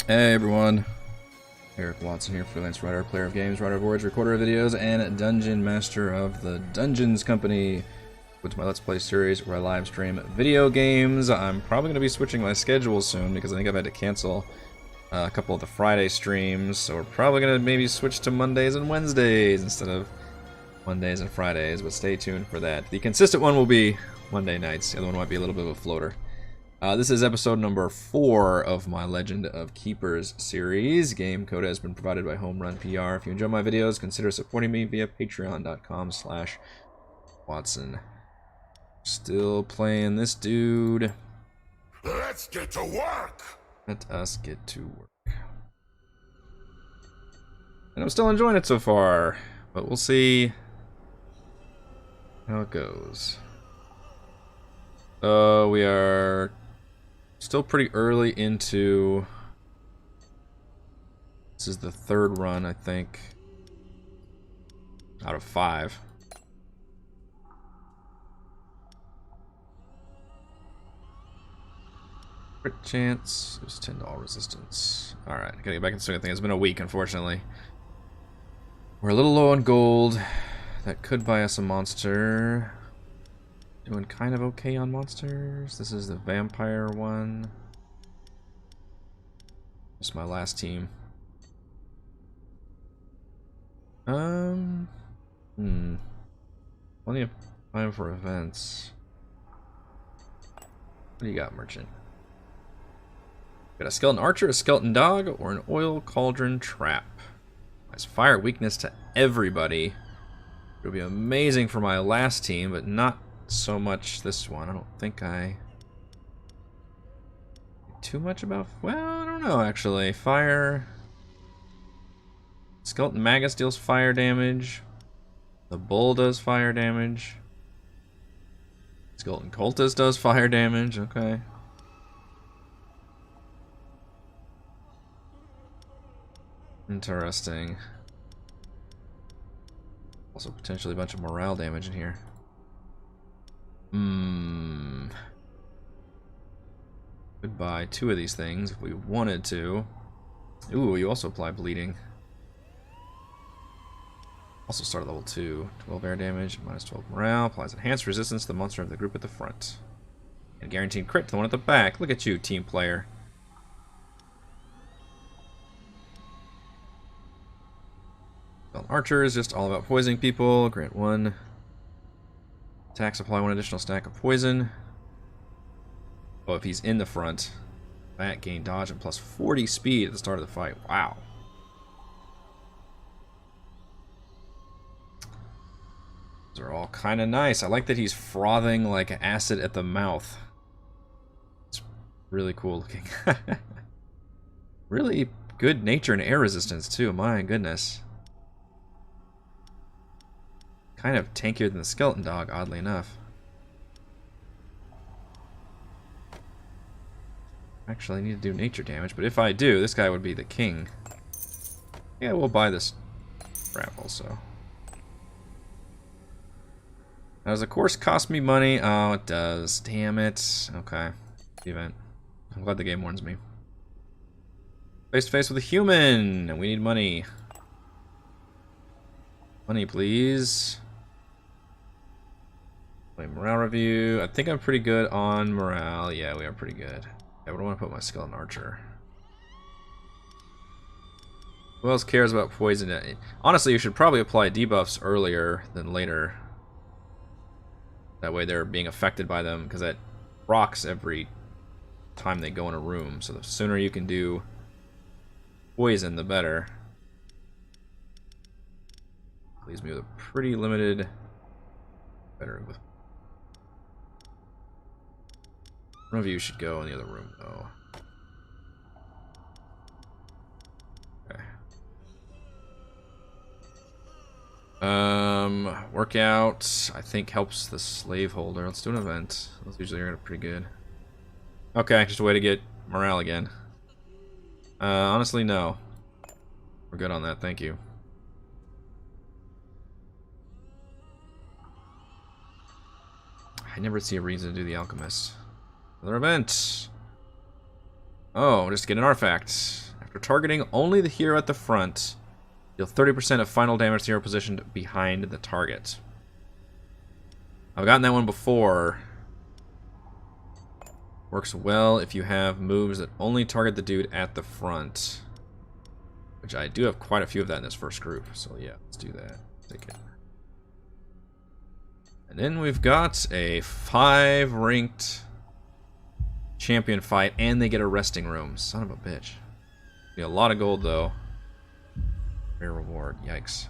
Hey everyone, Eric Watson here, freelance writer, player of games, writer of words, recorder of videos, and dungeon master of the Dungeons Company. Which is my Let's Play series where I live stream video games. I'm probably going to be switching my schedule soon because I think I've had to cancel a couple of the Friday streams, so we're probably going to maybe switch to Mondays and Wednesdays instead of Mondays and Fridays, but stay tuned for that. The consistent one will be Monday nights, the other one might be a little bit of a floater. This is episode number 4 of my Legend of Keepers series. Game code has been provided by Home Run PR. If you enjoy my videos, consider supporting me via patreon.com/Watson. Still playing this dude. Let's get to work! Let us get to work. And I'm still enjoying it so far, but we'll see how it goes. We are still pretty early into... This is the 3rd run, I think, out of 5. Crit chance, there's 10 to all resistance. Alright, gotta get back in the swing of things. It's been a week, unfortunately. We're a little low on gold. That could buy us a monster. Doing kind of okay on monsters. This is the vampire one. This is my last team. Plenty of time for events. What do you got, merchant? Got a skeleton archer, a skeleton dog, or an oil cauldron trap. Has fire weakness to everybody. It'll be amazing for my last team, but not so much this one. I don't think I... Too much about... Well, I don't know, actually. Fire... Skeleton Magus deals fire damage. The Bull does fire damage. Skeleton Cultist does fire damage. Okay. Interesting. Also potentially a bunch of morale damage in here. Could buy 2 of these things if we wanted to. Ooh, you also apply bleeding. Also start at level 2. 12 air damage, minus 12 morale. Applies enhanced resistance to the monster of the group at the front. And guaranteed crit to the one at the back. Look at you, team player. Archer is just all about poisoning people. Grant 1. Attacks apply 1 additional stack of poison. Oh, if he's in the front. Back gain dodge and plus 40 speed at the start of the fight. Wow. Those are all kind of nice. I like that he's frothing like acid at the mouth. It's really cool looking. Really good nature and air resistance too. My goodness. Kind of tankier than the skeleton dog, oddly enough. Actually, I need to do nature damage, but if I do, this guy would be the king. Yeah, we'll buy this crap also. Now, does the course cost me money? Oh, it does. Damn it. Okay. The event. I'm glad the game warns me. Face to face with a human! And we need money. Money, please. Play morale review. I think I'm pretty good on morale. Yeah, we are pretty good. Yeah, where do I want to put my skeleton archer? Who else cares about poison? Honestly, you should probably apply debuffs earlier than later. That way they're being affected by them, because that procs every time they go in a room. So the sooner you can do poison, the better. Leaves me with a pretty limited... Better with... One of you should go in the other room, though. Okay. Workout, I think, helps the slave holder. Let's do an event. Those usually are pretty good. Okay, just a way to get morale again. Honestly, no. We're good on that, thank you. I never see a reason to do the alchemist. Another event. Oh, just to get an artifact. After targeting only the hero at the front, deal 30% of final damage to the hero positioned behind the target. I've gotten that one before. Works well if you have moves that only target the dude at the front. Which I do have quite a few of that in this first group. So yeah, let's do that. Take it. And then we've got a 5-ranked champion fight, and they get a resting room. Son of a bitch. Be a lot of gold though. Fair reward. Yikes.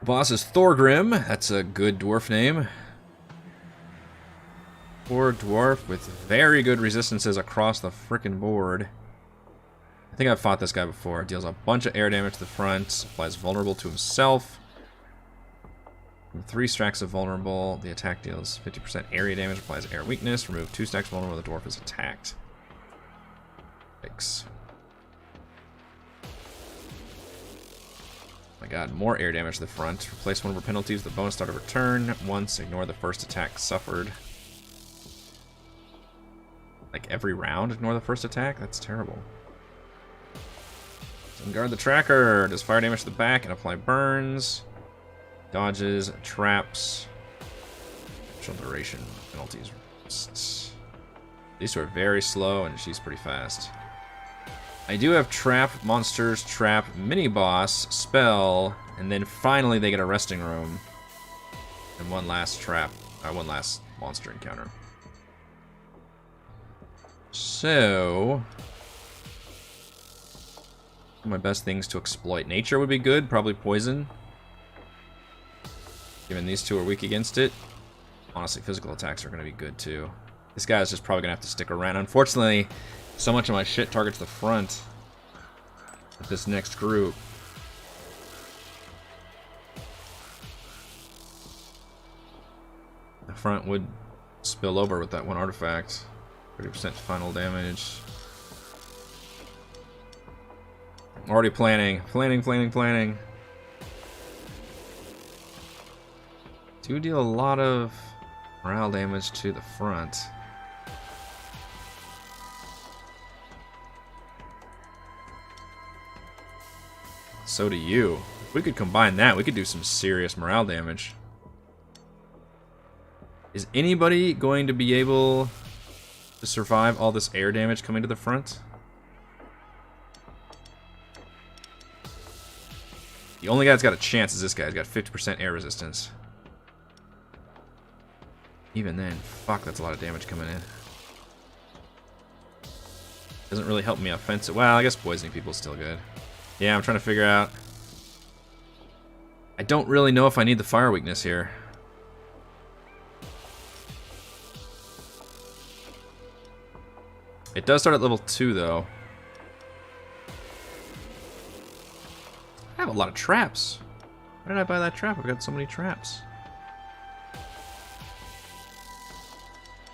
Boss is Thorgrim. That's a good dwarf name. Poor dwarf with very good resistances across the frickin' board. I think I've fought this guy before. Deals a bunch of air damage to the front. Applies vulnerable to himself. 3 stacks of vulnerable. The attack deals 50% area damage. Applies air weakness. Remove 2 stacks vulnerable when the dwarf is attacked. Yikes. Oh my god, more air damage to the front. Replace one of her penalties with the bonus start of her turn. Once, ignore the first attack suffered. Like every round, ignore the first attack? That's terrible. Guard the tracker. Does fire damage to the back and apply burns. Dodges, traps. Short duration penalties. These two are very slow, and she's pretty fast. I do have trap, monsters, trap, mini boss, spell, and then finally they get a resting room. And one last trap, one last monster encounter. So, my best things to exploit. Nature would be good, probably poison. Given these two are weak against it. Honestly, physical attacks are going to be good too. This guy's just probably going to have to stick around. Unfortunately, so much of my shit targets the front of this next group. The front would spill over with that one artifact. 30% final damage. I'm already planning. Planning. Do deal a lot of morale damage to the front. So do you. If we could combine that, we could do some serious morale damage. Is anybody going to be able to survive all this air damage coming to the front? The only guy that's got a chance is this guy. He's got 50% air resistance. Even then, fuck, that's a lot of damage coming in. Doesn't really help me offensive. Well, I guess poisoning people is still good. Yeah, I'm trying to figure out. I don't really know if I need the fire weakness here. It does start at level 2, though. I have a lot of traps. Why did I buy that trap? I've got so many traps.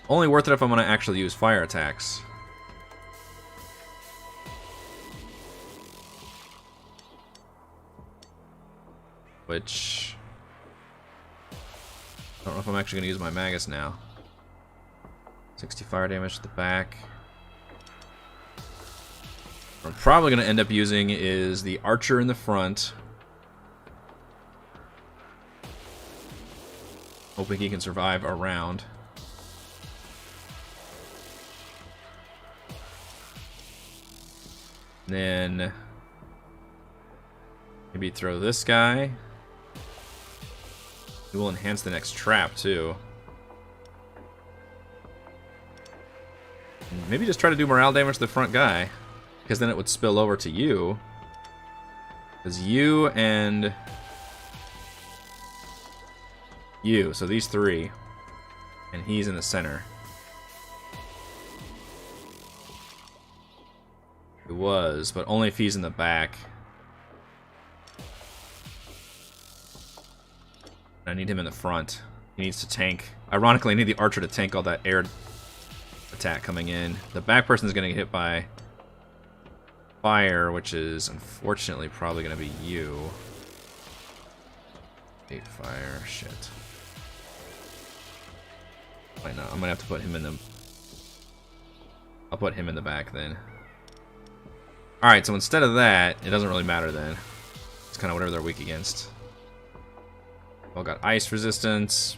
Only worth it if I'm going to actually use fire attacks. Which... I don't know if I'm actually going to use my Magus now. 60 fire damage to the back. What I'm probably going to end up using is the archer in the front. Hoping he can survive a round. Then maybe throw this guy. He will enhance the next trap too. And maybe just try to do morale damage to the front guy, because then it would spill over to you. Because you and you, so these three, and he's in the center. He was, but only if he's in the back. I need him in the front. He needs to tank. Ironically, I need the archer to tank all that air attack coming in. The back person is going to get hit by fire, which is unfortunately probably going to be you. 8 fire. Shit. Why not? I'm gonna have to put him in the... I'll put him in the back then. Alright, so instead of that, it doesn't really matter then. It's kind of whatever they're weak against. All got ice resistance.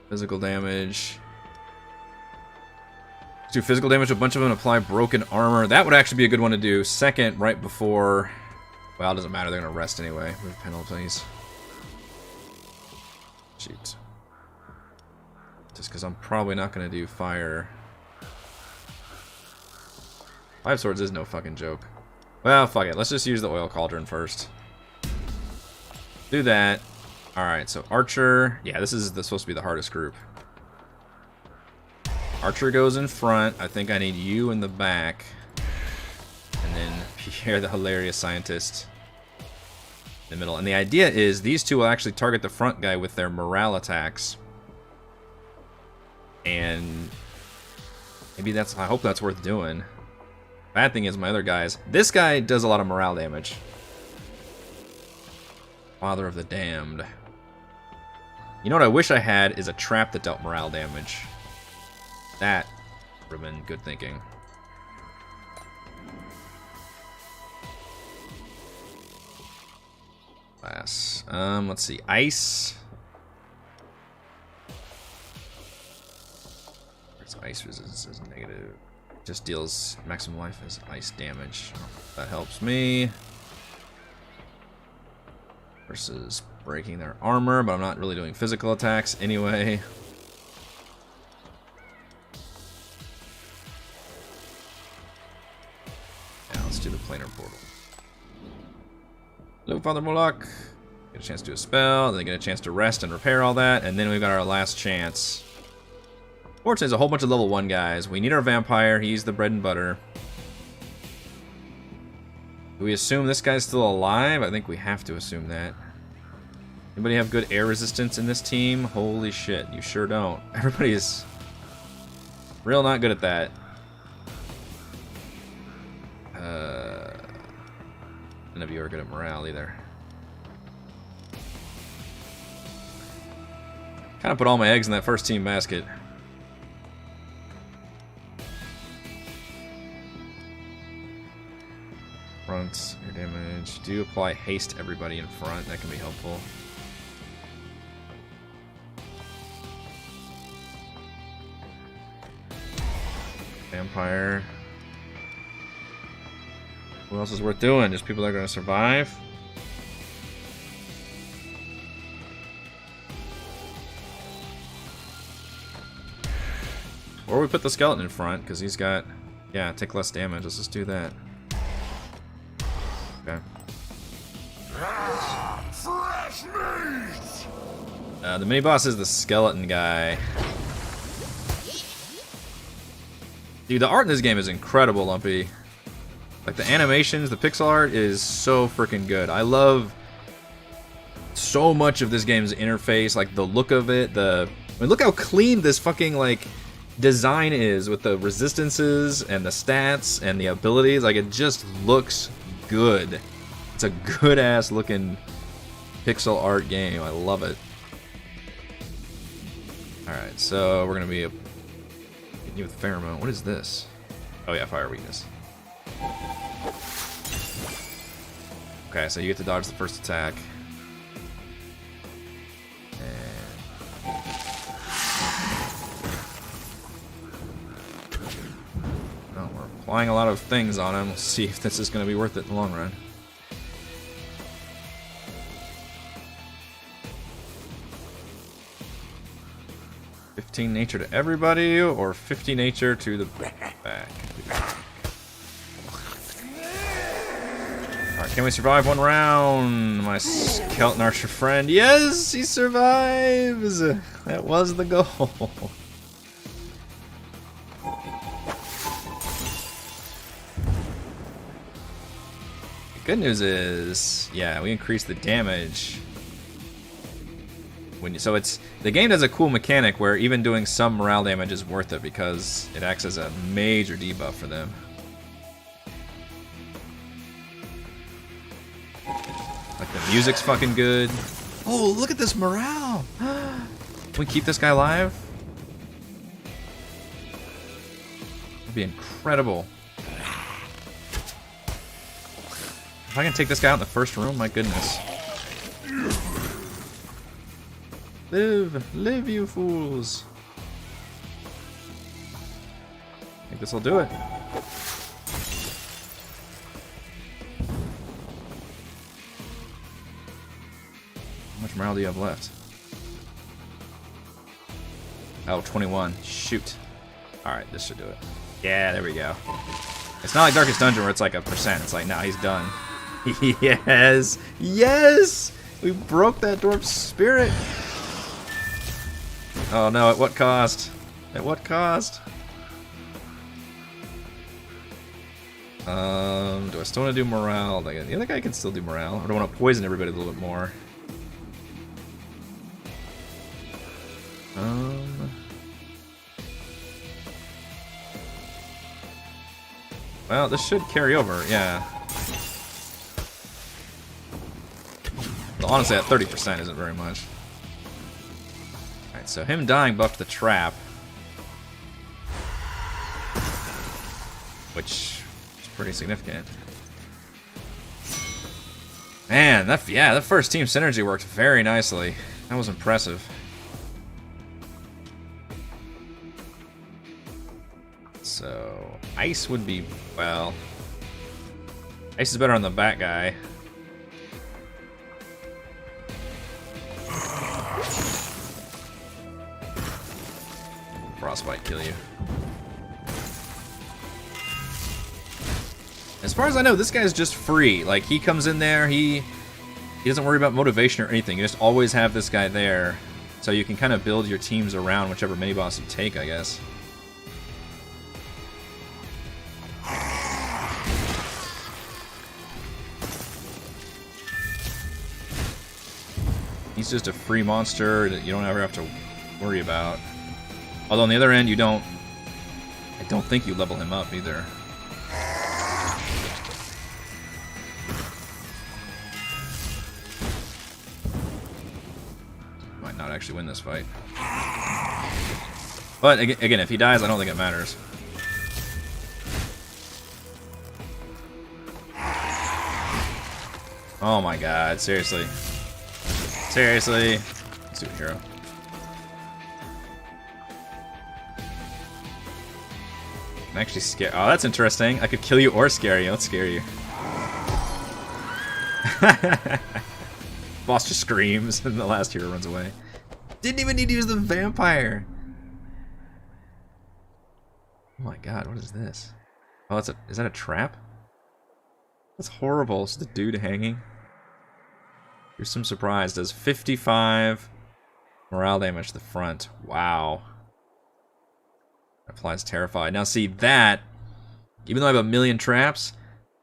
Physical damage. Do physical damage to a bunch of them, apply broken armor. That would actually be a good one to do. Second, right before... Well, it doesn't matter, they're going to rest anyway. Move penalties. Shoot. Just because I'm probably not going to do fire. 5 swords is no fucking joke. Well, fuck it. Let's just use the oil cauldron first. Do that. Alright, so Archer. Yeah, this is supposed to be the hardest group. Archer goes in front. I think I need you in the back. And then Pierre, the hilarious scientist, in the middle. And the idea is these two will actually target the front guy with their morale attacks. And maybe that's... I hope that's worth doing. Bad thing is my other guys. This guy does a lot of morale damage. Father of the Damned. You know what I wish I had is a trap that dealt morale damage. That would have been good thinking. Class. Let's see. Ice. Where's ice resistance is negative. Just deals maximum life as ice damage. That helps me. Versus breaking their armor, but I'm not really doing physical attacks anyway. Now let's do the planar portal. Hello, Father Moloch. Get a chance to do a spell, then get a chance to rest and repair all that, and then we've got our last chance. Fortunately, there's a whole bunch of level 1 guys. We need our vampire. He's the bread and butter. Do we assume this guy's still alive? I think we have to assume that. Anybody have good air resistance in this team? Holy shit, you sure don't. Everybody's real not good at that. None of you are good at morale either. Kind of put all my eggs in that first team basket. Front, air damage. Do apply haste to everybody in front. That can be helpful. Vampire. What else is worth doing? Just people that are going to survive. Or we put the skeleton in front, because he's got... Yeah, take less damage. Let's just do that. Okay. Fresh meat! The mini-boss is the skeleton guy. Dude, the art in this game is incredible, Lumpy. Like, the animations, the pixel art is so freaking good. I love so much of this game's interface, like the look of it, I mean, look how clean this fucking, like, design is with the resistances and the stats and the abilities. Like, it just looks good. It's a good-ass looking pixel art game. I love it. Alright, so we're gonna be hitting you with pheromone. What is this? Oh yeah, fire weakness. Okay, so you get to dodge the first attack. And... Oh, we're applying a lot of things on him. We'll see if this is going to be worth it in the long run. "15 nature to everybody, or 50 nature to the back." Alright, can we survive one round? My skeleton archer friend. Yes, he survives! That was the goal. The good news is, yeah, we increased the damage. So it's, the game does a cool mechanic where even doing some morale damage is worth it because it acts as a major debuff for them. Music's fucking good. Oh, look at this morale! Can we keep this guy alive? That'd be incredible. If I can take this guy out in the first room, my goodness. Live! Live, you fools! I think this'll do it. How much morale do you have left? Oh, 21. Shoot. Alright, this should do it. Yeah, there we go. It's not like Darkest Dungeon where it's like a percent. It's like, nah, he's done. Yes! Yes! We broke that dwarf's spirit! Oh no, at what cost? At what cost? Do I still want to do morale? The other guy can still do morale. I don't want to poison everybody a little bit more. Well, this should carry over, yeah. Well, honestly, at 30% isn't very much. Alright, so him dying buffed the trap. Which is pretty significant. Man, that first team synergy worked very nicely. That was impressive. So, ice would be, well... Ice is better on the bat guy. Frostbite kill you. As far as I know, this guy's just free. Like, he comes in there, he doesn't worry about motivation or anything. You just always have this guy there. So you can kind of build your teams around whichever mini-boss you take, I guess. He's just a free monster that you don't ever have to worry about. Although on the other end, you don't... I don't think you level him up either. Might not actually win this fight. But again, if he dies, I don't think it matters. Oh my god, seriously. Seriously. Let's do a hero. I'm actually scared. Oh, that's interesting. I could kill you or scare you. Let's scare you. Boss just screams and the last hero runs away. Didn't even need to use the vampire. Oh my god, what is this? Oh, is that a trap? That's horrible. It's the dude hanging. Here's some surprise. Does 55 morale damage to the front. Wow. Applies Terrified. Now see that, even though I have a million traps,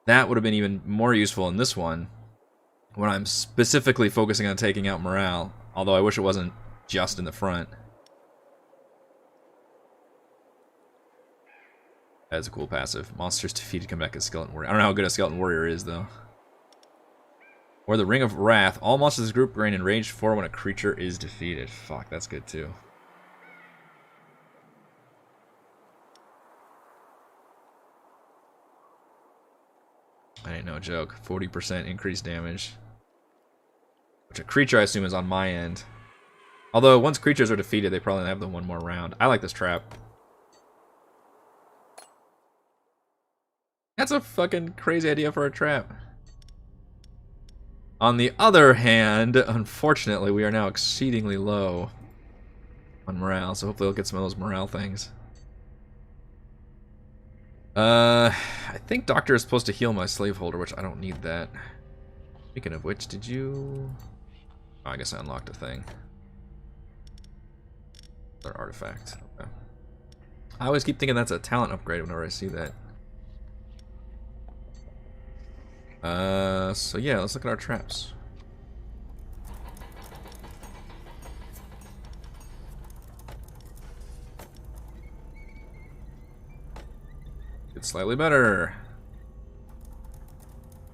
that would have been even more useful in this one when I'm specifically focusing on taking out morale. Although I wish it wasn't just in the front. That's a cool passive. Monsters defeated come back as Skeleton Warrior. I don't know how good a Skeleton Warrior is though. Or the Ring of Wrath. All monsters in this group gain Enraged 4 when a creature is defeated. Fuck, that's good too. I ain't no joke. 40% increased damage. Which a creature I assume is on my end. Although once creatures are defeated, they probably have them one more round. I like this trap. That's a fucking crazy idea for a trap. On the other hand, unfortunately, we are now exceedingly low on morale, so hopefully we'll get some of those morale things. I think Doctor is supposed to heal my slaveholder, which I don't need that. Speaking of which, did you... Oh, I guess I unlocked a thing. Another artifact. Okay. I always keep thinking that's a talent upgrade whenever I see that. So yeah, let's look at our traps. It's slightly better.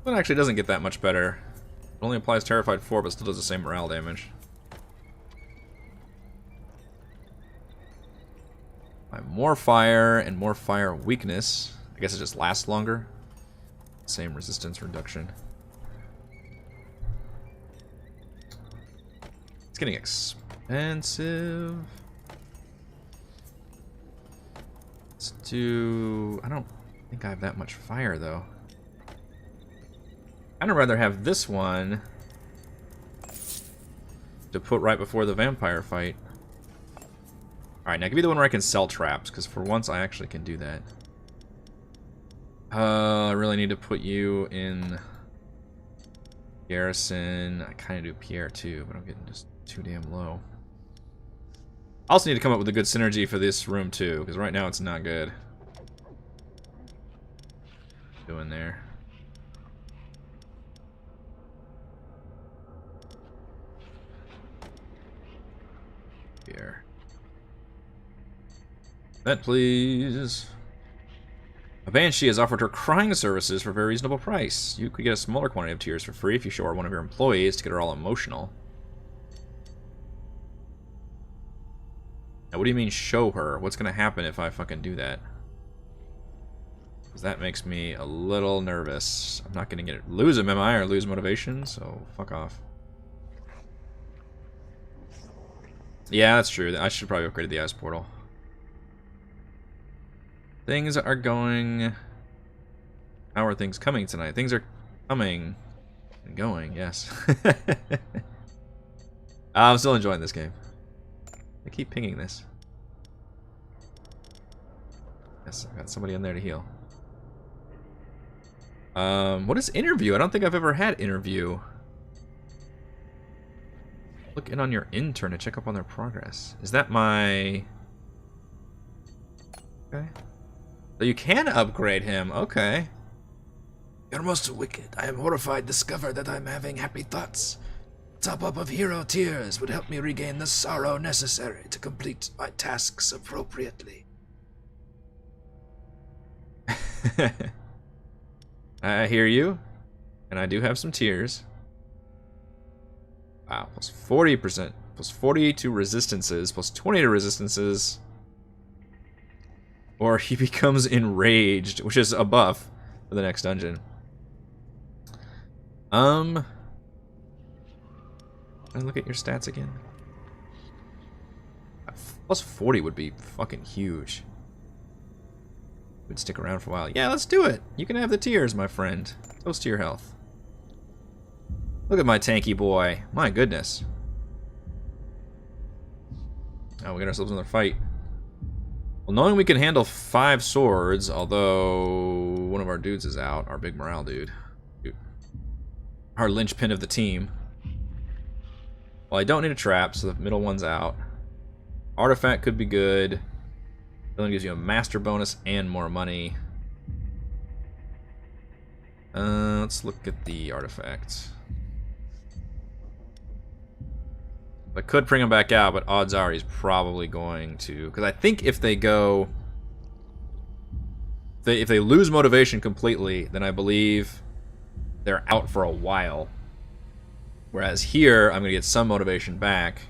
But actually doesn't get that much better. only applies Terrified 4, but still does the same morale damage. More fire and more fire weakness. I guess it just lasts longer. Same resistance reduction. It's getting expensive. Let's do... I don't think I have that much fire, though. I'd rather have this one to put right before the vampire fight. Alright, now give me the one where I can sell traps, because for once I actually can do that. I really need to put you in Garrison. I kind of do Pierre too, but I'm getting just too damn low. I also need to come up with a good synergy for this room too, because right now it's not good. Doing there. Pierre. That, please. A Banshee has offered her crying services for a very reasonable price. You could get a smaller quantity of tears for free if you show her one of your employees to get her all emotional. Now, what do you mean, show her? What's going to happen if I fucking do that? Because that makes me a little nervous. I'm not going to lose him, am I? Or lose motivation, so fuck off. Yeah, that's true. I should probably upgrade the Ice Portal. Things are going... How are things coming tonight? Things are coming and going, yes. I'm still enjoying this game. I keep pinging this. Yes, I've got somebody in there to heal. What is interview? I don't think I've ever had interview. Look in on your intern to check up on their progress. Is that my... Okay. So you can upgrade him. Okay. You're most wicked. I am horrified to discover that I'm having happy thoughts. Top up of hero tears would help me regain the sorrow necessary to complete my tasks appropriately. I hear you. And I do have some tears. Wow, plus 40%. Plus 40 to resistances. Plus 20 to resistances. Or he becomes enraged, which is a buff for the next dungeon. Can I look at your stats again? Plus 40 would be fucking huge. Would stick around for a while. Yeah, let's do it. You can have the tears, my friend. Toast to your health. Look at my tanky boy. My goodness. Oh, we got ourselves another fight. Well, knowing we can handle 5 swords, although one of our dudes is out, our big morale dude. Our linchpin of the team. Well, I don't need a trap, so the middle one's out. Artifact could be good. It only gives you a master bonus and more money. Let's look at the artifact. I could bring him back out, but odds are he's probably going to... Because I think if they go... If they lose motivation completely, then I believe they're out for a while. Whereas here, I'm going to get some motivation back.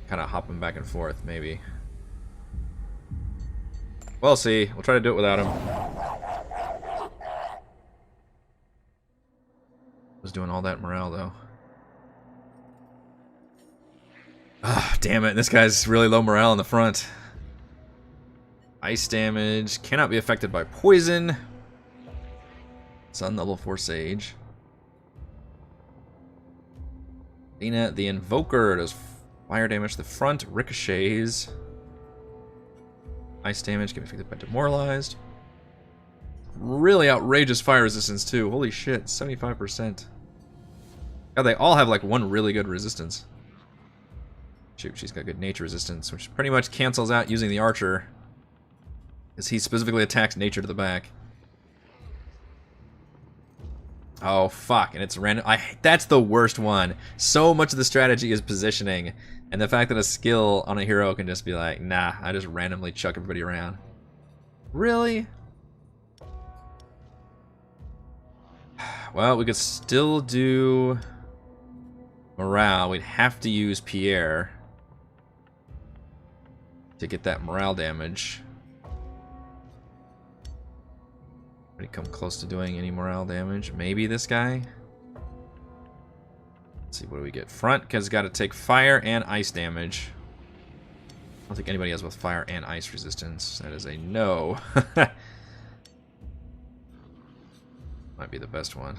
Kind of hopping back and forth, maybe. We'll see. We'll try to do it without him. Was doing all that morale, though. Ah, damn it. This guy's really low morale in the front. Ice damage. Cannot be affected by poison. Sun level 4 Sage. Athena, the Invoker, does fire damage to the front. Ricochets. Ice damage can be affected by Demoralized. Really outrageous fire resistance, too. Holy shit, 75%. God, they all have, like, one really good resistance. Shoot, she's got good nature resistance, which pretty much cancels out using the archer. Because he specifically attacks nature to the back. Oh, fuck, and it's random. That's the worst one. So much of the strategy is positioning. And the fact that a skill on a hero can just be like, nah, I just randomly chuck everybody around. Really? Well, we could still do morale. We'd have to use Pierre to get that morale damage. Anybody come close to doing any morale damage? Maybe this guy? Let's see, what do we get? Front, because it's got to take fire and ice damage. I don't think anybody else with fire and ice resistance. That is a no. Might be the best one.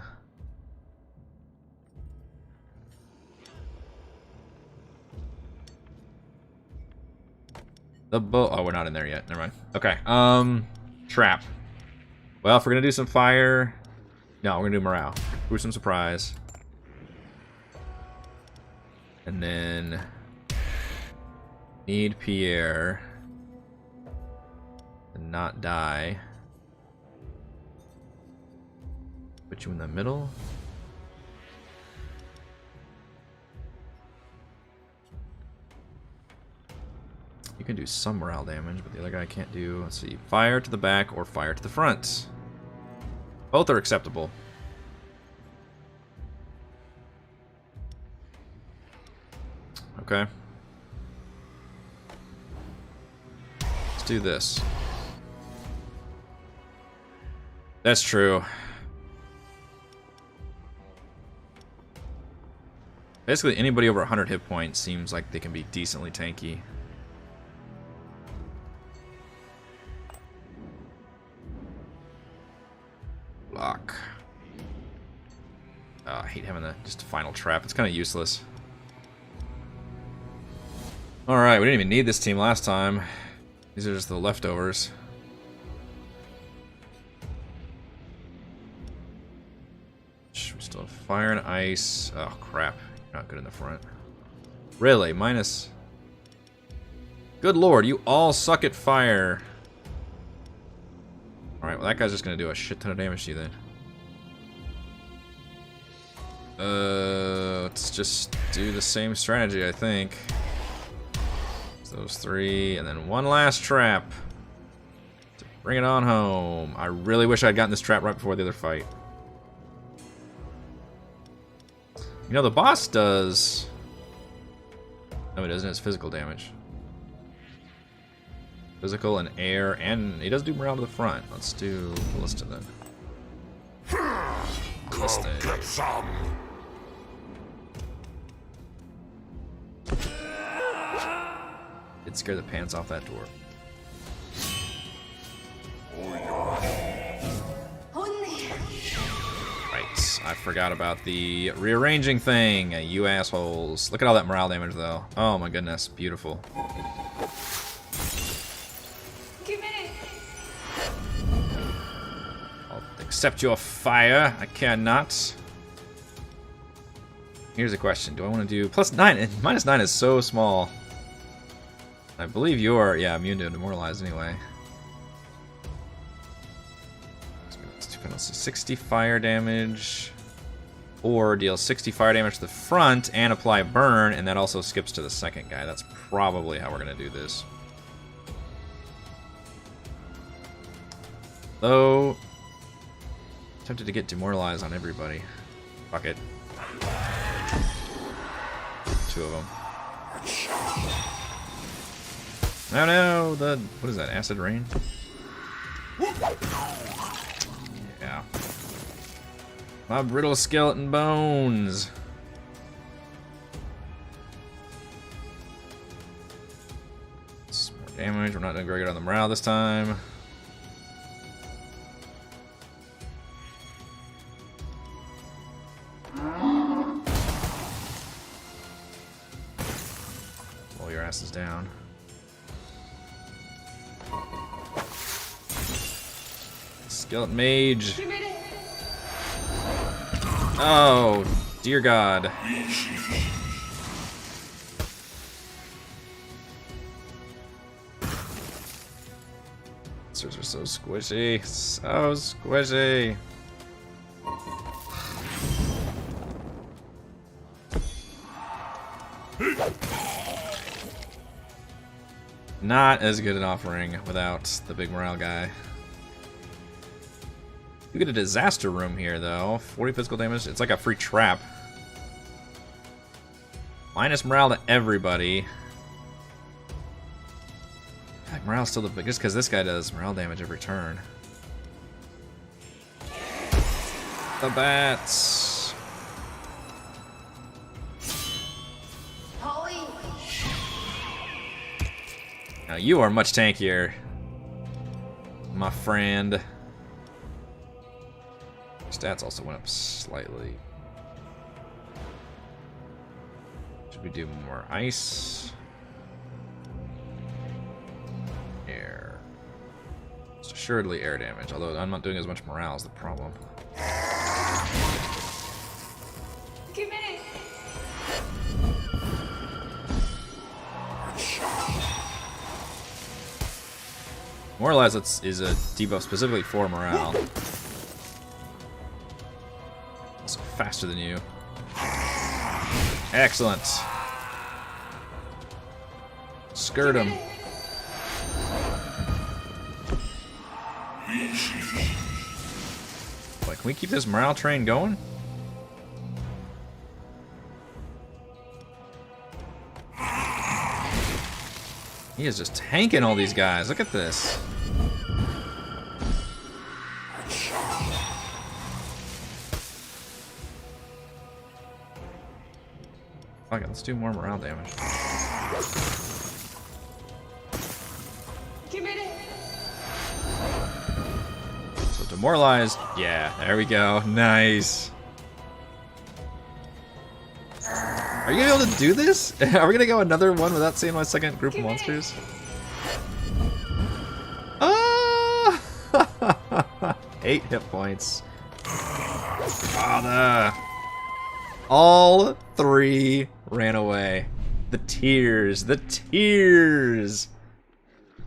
The bow. Oh, we're not in there yet. Never mind. Okay. Trap. Well, if we're gonna do some fire, no, we're gonna do morale. Gruesome surprise, and then need Pierre to not die. Put you in the middle. You can do some morale damage, but the other guy can't do, let's see, fire to the back or fire to the front. Both are acceptable. Okay. Let's do this. That's true. Basically, anybody over 100 hit points seems like they can be decently tanky. Block. Oh, I hate having just a final trap. It's kind of useless. Alright, we didn't even need this team last time. These are just the leftovers. We still have fire and ice. Oh, crap. You're not good in the front. Really? Minus... Good lord, you all suck at fire. Alright, well that guy's just gonna do a shit ton of damage to you then. Let's just do the same strategy, I think. Those three, and then one last trap to bring it on home. I really wish I'd gotten this trap right before the other fight. You know, the boss does... No, he doesn't. It's physical damage. Physical and air, and he does do morale to the front. Let's do Ballista then. Ballista. Get some. It scared the pants off that door. Right, I forgot about the rearranging thing, you assholes. Look at all that morale damage, though. Oh my goodness, beautiful. I'll accept your fire. I cannot. Here's a question. Do I want to do +9? -9 is so small. I believe you're, yeah, immune to demoralize anyway. So 60 fire damage, or deal 60 fire damage to the front and apply burn, and that also skips to the second guy. That's probably how we're gonna do this. Though, tempted to get demoralized on everybody. Fuck it. Two of them. No, no, what is that, acid rain? Yeah. My brittle skeleton bones. Some more damage, we're not doing very good on the morale this time. Roll your asses down. Skeleton mage. Oh, dear God. Monsters are so squishy. So squishy. Not as good an offering without the big morale guy. We get a disaster room here, though. 40 physical damage. It's like a free trap. Minus morale to everybody. Like morale's still the biggest because this guy does morale damage every turn. The bats. Now you are much tankier, my friend. Stats also went up slightly. Should we do more ice? Air. It's assuredly air damage, although I'm not doing as much morale is the problem. Give it. Moralize is a debuff specifically for morale. Also faster than you. Excellent. Skirt him. Wait, can we keep this morale train going? He is just tanking all these guys. Look at this. Okay, let's do more morale damage. Give it. So demoralized. Yeah, there we go. Nice. Are you gonna be able to do this? Are we gonna go another one without seeing my second group of monsters? Ah! 8 hit points. Father. All 3 ran away. The tears. The tears.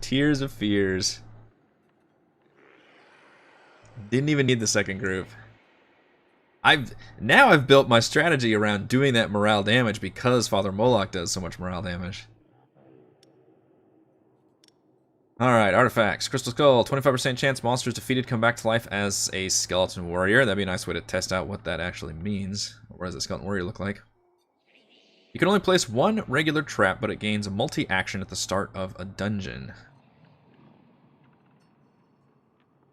Tears of fears. Didn't even need the second group. I've built my strategy around doing that morale damage because Father Moloch does so much morale damage. Alright, artifacts. Crystal Skull, 25% chance monsters defeated come back to life as a skeleton warrior. That'd be a nice way to test out what that actually means. What does a skeleton warrior look like? You can only place 1 regular trap, but it gains a multi-action at the start of a dungeon.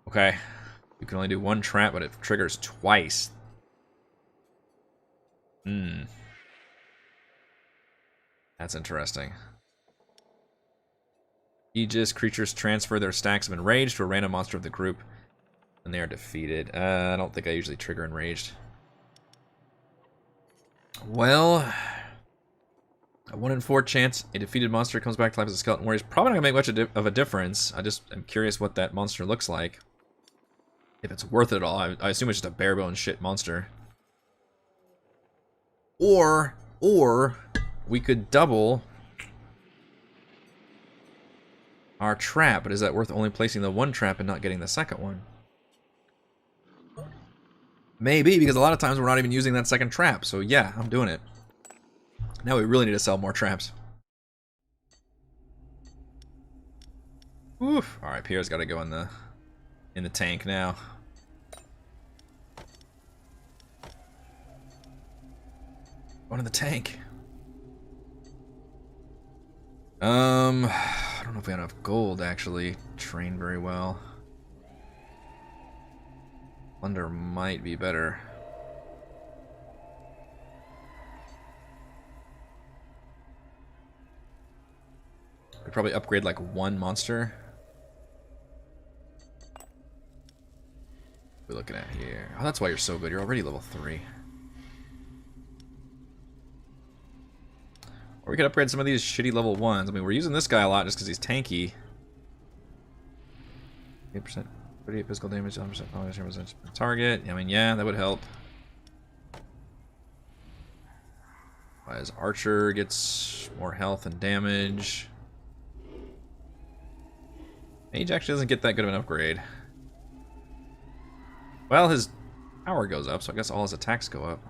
Okay. You can only do 1 trap, but it triggers twice. That's interesting. Aegis creatures transfer their stacks of enraged to a random monster of the group when they are defeated. I don't think I usually trigger enraged. Well, a 1 in 4 chance a defeated monster comes back to life as a skeleton warrior is probably not gonna make much of a difference. I just am curious what that monster looks like. If it's worth it at all. I assume it's just a bare bones shit monster. Or we could double our trap, but is that worth only placing the 1 trap and not getting the second one? Maybe, because a lot of times we're not even using that second trap, so yeah, I'm doing it. Now we really need to sell more traps. Oof. Alright, Pierre's gotta go in the tank now. Going in the tank. I don't know if we have enough gold to actually train very well. Plunder might be better. We'd probably upgrade like 1 monster. What are we looking at here? Oh, that's why you're so good. You're already level 3. Or we could upgrade some of these shitty level 1s. I mean, we're using this guy a lot just because he's tanky. 8%, 38 physical damage, 100% target. I mean, yeah, that would help. As Archer gets more health and damage. Mage actually doesn't get that good of an upgrade. Well, his power goes up, so I guess all his attacks go up.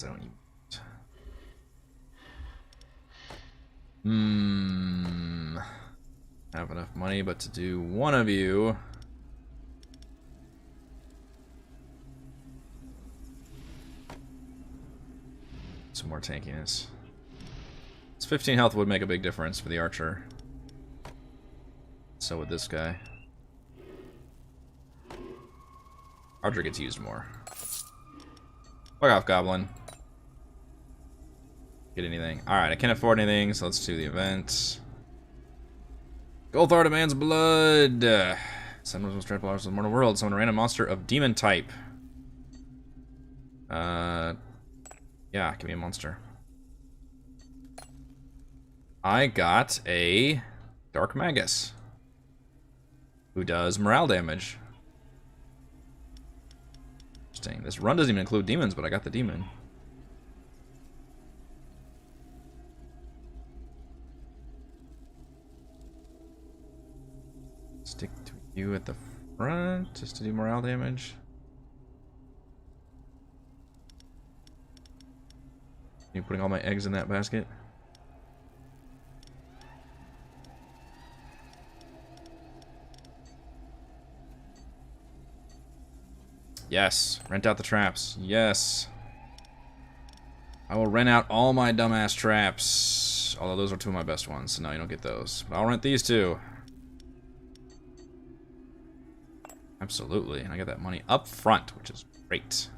I don't use. Have enough money, but to do one of you. Some more tankiness. This 15 health would make a big difference for the archer. So would this guy. Archer gets used more. Fuck off, goblin. Get anything. Alright, I can't afford anything, so let's do the event. Golthar demands blood. Send most dreadful monsters of the mortal world. Summon a random monster of demon type. Yeah, give me a monster. I got a Dark Magus, who does morale damage. Interesting. This run doesn't even include demons, but I got the demon. Stick to you at the front just to do morale damage. You putting all my eggs in that basket? Yes. Rent out the traps. Yes. I will rent out all my dumbass traps. Although those are two of my best ones, so no, you don't get those. But I'll rent these two. Absolutely. And I get that money up front, which is great.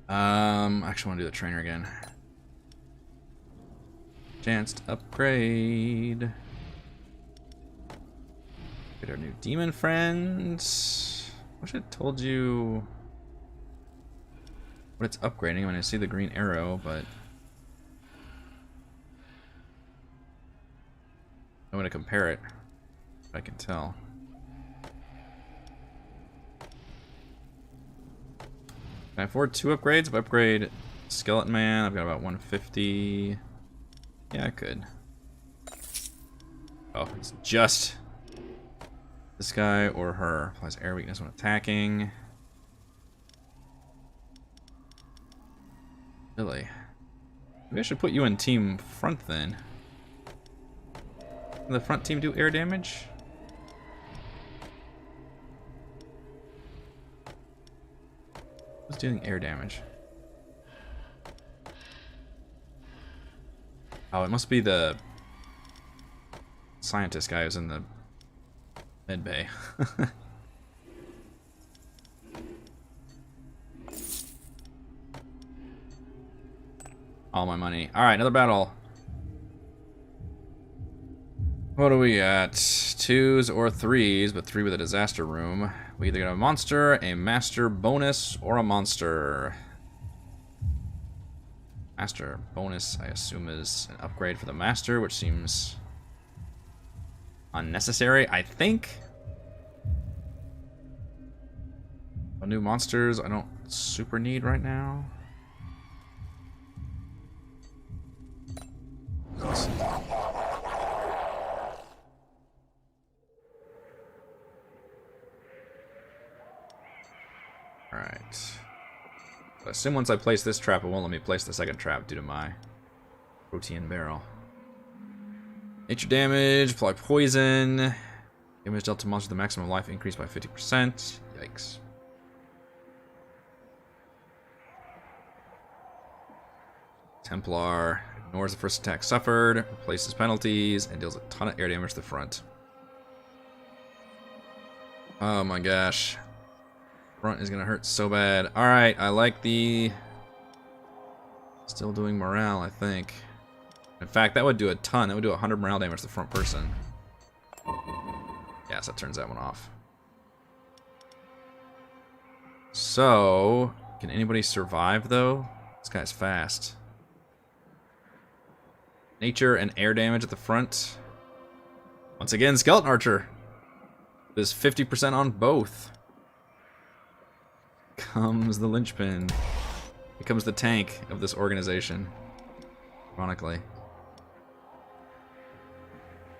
I actually want to do the trainer again. Chance to upgrade. Get our new demon friends. I should have told you what it's upgrading when I see the green arrow, but I'm gonna compare it. If I can tell. Can I afford 2 upgrades? If I upgrade Skeleton Man, I've got about 150. Yeah, I could. Oh, it's just this guy or her. Applies air weakness when attacking. Really? Maybe I should put you in team front then. Can the front team do air damage? Who's doing air damage? Oh, it must be the scientist guy who's in the med bay. All my money. Alright, another battle. What do we got? 2s or 3s, but 3 with a disaster room. We either get a monster, a master bonus, or a monster. Master bonus, I assume, is an upgrade for the master, which seems unnecessary, I think. New monsters I don't super need right now. Alright. I assume once I place this trap, it won't let me place the second trap due to my protein barrel. Nature damage, apply poison. Damage dealt to monsters with the maximum life increased by 50%. Yikes. Templar ignores the first attack suffered, replaces penalties, and deals a ton of air damage to the front. Oh my gosh. Front is gonna hurt so bad. Alright, I like the... Still doing morale, I think. In fact, that would do a ton. That would do 100 morale damage to the front person. Yes, that turns that one off. So, can anybody survive, though? This guy's fast. Nature and air damage at the front. Once again, Skeleton Archer. There's 50% on both. Comes the linchpin. Becomes the tank of this organization. Ironically.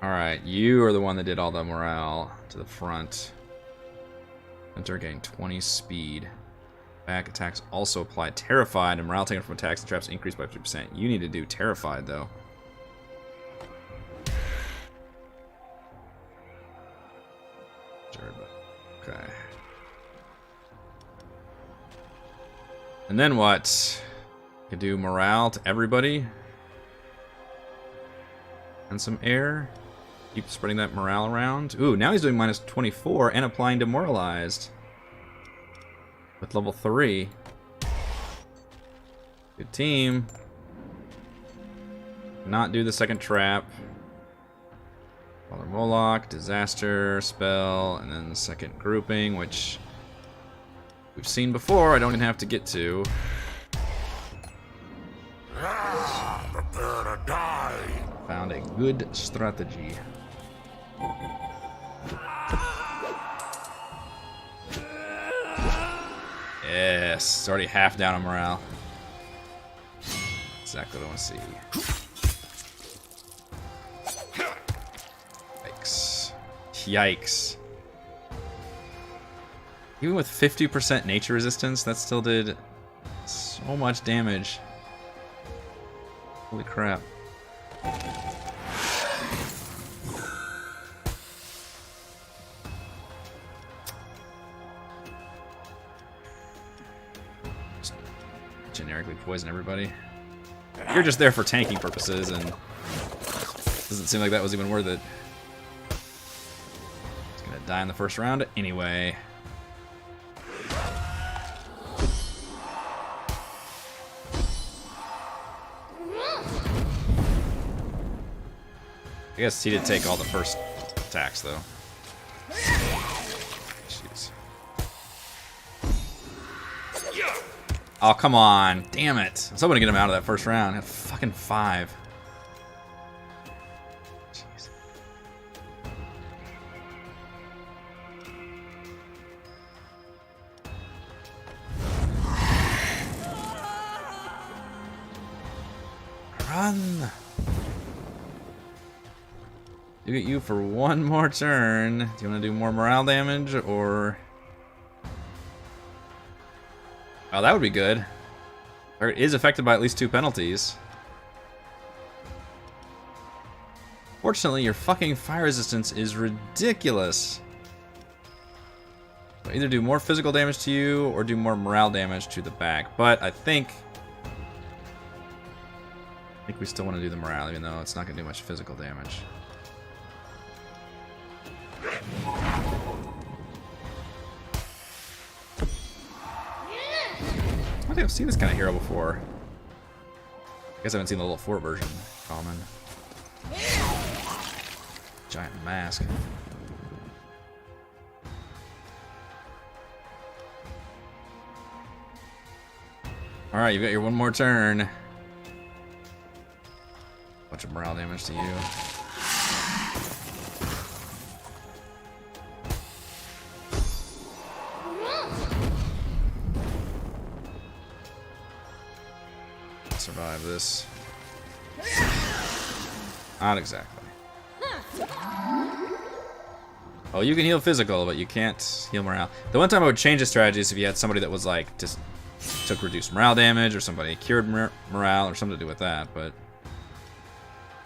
Alright, you are the one that did all the morale to the front. Hunter gained 20 speed. Back attacks also apply Terrified, and morale taken from attacks and traps increased by 50%. You need to do Terrified, though. Sure, but okay. And then what? You could do morale to everybody. And some air. Keep spreading that morale around. Ooh, now he's doing minus 24 and applying Demoralized. With level 3. Good team. Not do the second trap. Father Moloch, Disaster, Spell, and then the second grouping, which we've seen before. I don't even have to get to. Prepare to die. Found a good strategy. Yes, it's already half down on morale. Exactly what I want to see. Yikes. Yikes. Even with 50% nature resistance, that still did so much damage. Holy crap. Just generically poison everybody. You're just there for tanking purposes, and doesn't seem like that was even worth it. It's gonna die in the first round anyway. I guess he did take all the first attacks, though. Jeez. Oh, come on. Damn it. I was hoping to get him out of that first round. I had fucking 5. Jeez. Run! You get you for one more turn. Do you want to do more morale damage, or... Oh, that would be good. Or it is affected by at least 2 penalties. Fortunately, your fucking fire resistance is ridiculous. So either do more physical damage to you, or do more morale damage to the back. But I think we still want to do the morale, even though it's not going to do much physical damage. I think I've seen this kind of hero before. I guess I haven't seen the level 4 version. Common. Giant mask. Alright, you've got your one more turn. Bunch of morale damage to you. Survive this. Not exactly. Oh, you can heal physical, but you can't heal morale. The one time I would change the strategy is if you had somebody that was like just took reduced morale damage, or somebody cured morale, or something to do with that. But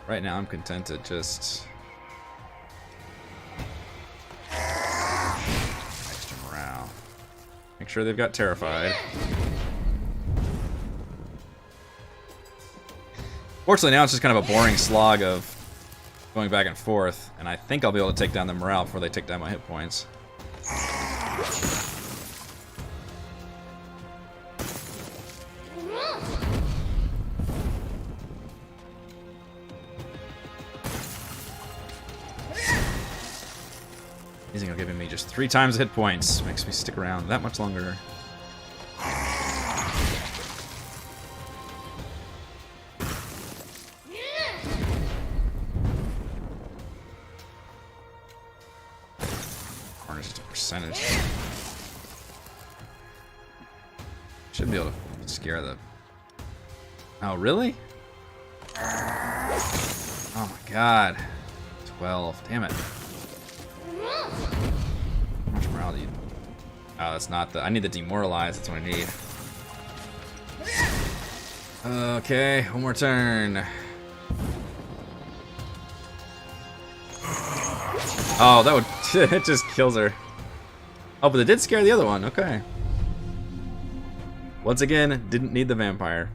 right now I'm content to just extra morale. Make sure they've got Terrified. Fortunately, now it's just kind of a boring slog of going back and forth, and I think I'll be able to take down the morale before they take down my hit points. These are giving me just 3 times hit points. Makes me stick around that much longer. Percentage. Should be able to scare the... Oh, really? Oh my god. 12. Damn it. How much morale do you... Oh, that's not the... I need the demoralize. That's what I need. Okay, one more turn. Oh, that would... it just kills her. Oh, but it did scare the other one. Okay. Once again, didn't need the vampire.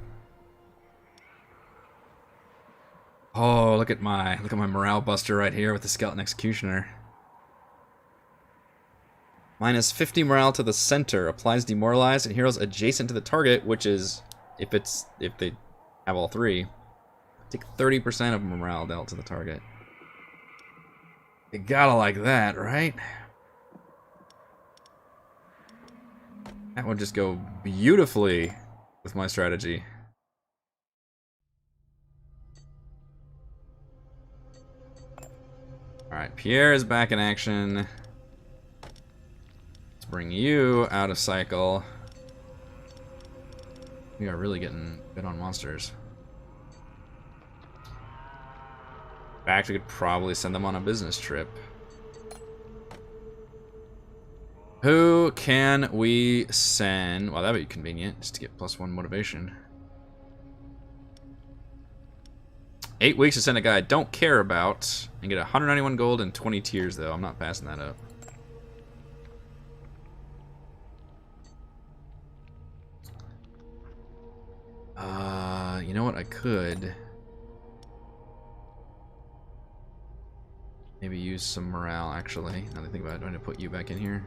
Oh, look at my morale buster right here with the skeleton executioner. Minus 50 morale to the center. Applies demoralize and heroes adjacent to the target, which is if they have all three. Take 30% of morale dealt to the target. You gotta like that, right? That would just go beautifully with my strategy. Alright, Pierre is back in action. Let's bring you out of cycle. We are really getting good on monsters. In fact, we could probably send them on a business trip. Who can we send? Well, that'd be convenient, just to get +1 motivation. 8 weeks to send a guy I don't care about and get 191 gold and 20 tiers, though. I'm not passing that up. You know what? I could maybe use some morale, actually. Now that I think about it, do I need to put you back in here?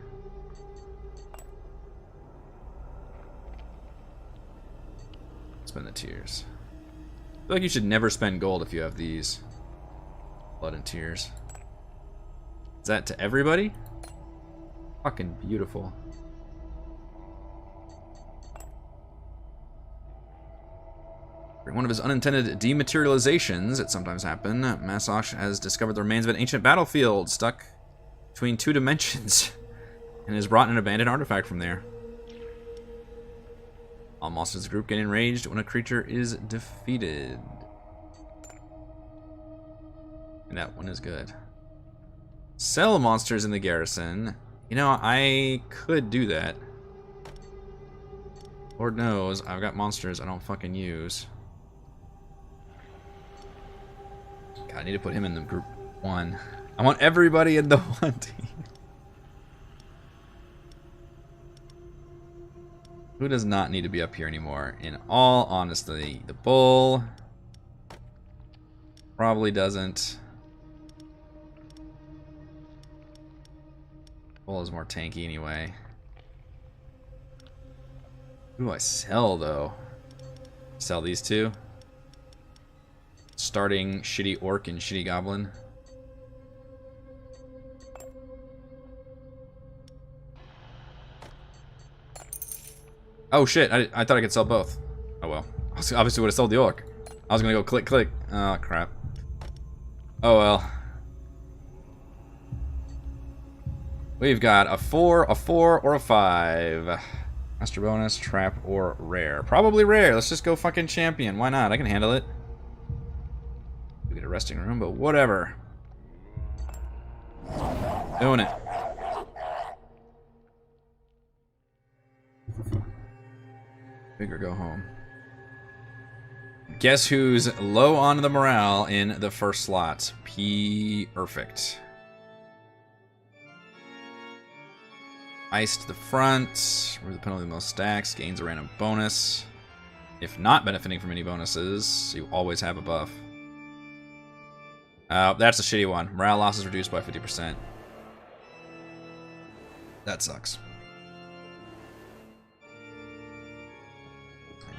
Spend the tears. I feel like you should never spend gold if you have these. Blood and tears. Is that to everybody? Fucking beautiful. During one of his unintended dematerializations, it sometimes happen, Masoch has discovered the remains of an ancient battlefield stuck between 2 dimensions and has brought an abandoned artifact from there. All monsters in the group get enraged when a creature is defeated. And that one is good. Sell monsters in the garrison. You know, I could do that. Lord knows, I've got monsters I don't fucking use. God, I need to put him in the group 1. I want everybody in the 1 team. Who does not need to be up here anymore? In all honesty, the bull probably doesn't. Bull is more tanky anyway. Who do I sell, though? Sell these two? Starting shitty orc and shitty goblin. Oh shit, I thought I could sell both. Oh well. I obviously would have sold the orc. I was gonna go click, click. Oh crap. Oh well. We've got a 4, a 4, or a 5. Master bonus, trap, or rare. Probably rare. Let's just go fucking champion. Why not? I can handle it. We get a resting room, but whatever. Doing it. Big or go home. Guess who's low on the morale in the first slot? Perfect. Ice to the front. Where the penalty of the most stacks. Gains a random bonus. If not benefiting from any bonuses, you always have a buff. That's a shitty one. Morale loss is reduced by 50%. That sucks.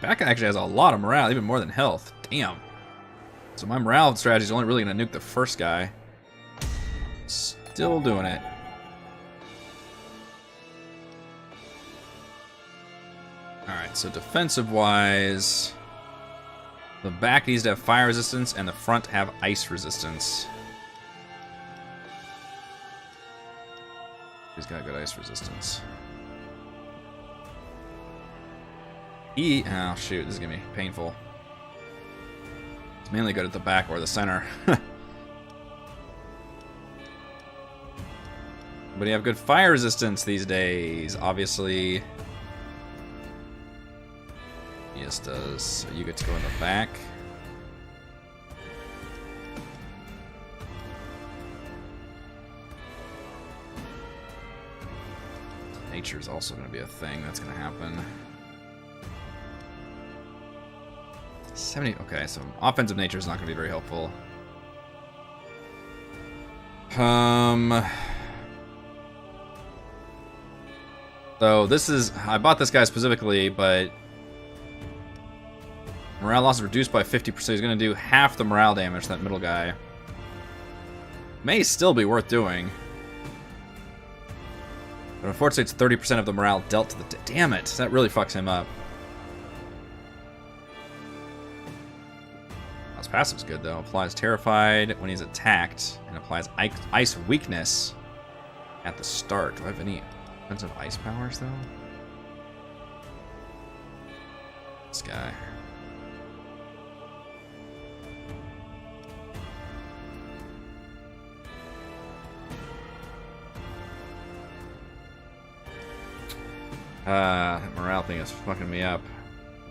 Back actually has a lot of morale, even more than health. Damn. So my morale strategy is only really going to nuke the first guy. Still doing it. Alright, so defensive-wise, the back needs to have fire resistance and the front have ice resistance. He's got good ice resistance. Oh shoot, this is gonna be painful. It's mainly good at the back or the center. Anybody have good fire resistance these days? Obviously. Yes, does. So you get to go in the back. Nature's also going to be a thing that's going to happen. 70. Okay, so offensive nature is not going to be very helpful. So this is, I bought this guy specifically, but morale loss is reduced by 50%. He's going to do half the morale damage to that middle guy. May still be worth doing. But unfortunately, it's 30% of the morale dealt to the... Damn it! That really fucks him up. His passive's good, though. Applies Terrified when he's attacked, and applies Ice Weakness at the start. Do I have any offensive ice powers, though? This guy. That morale thing is fucking me up.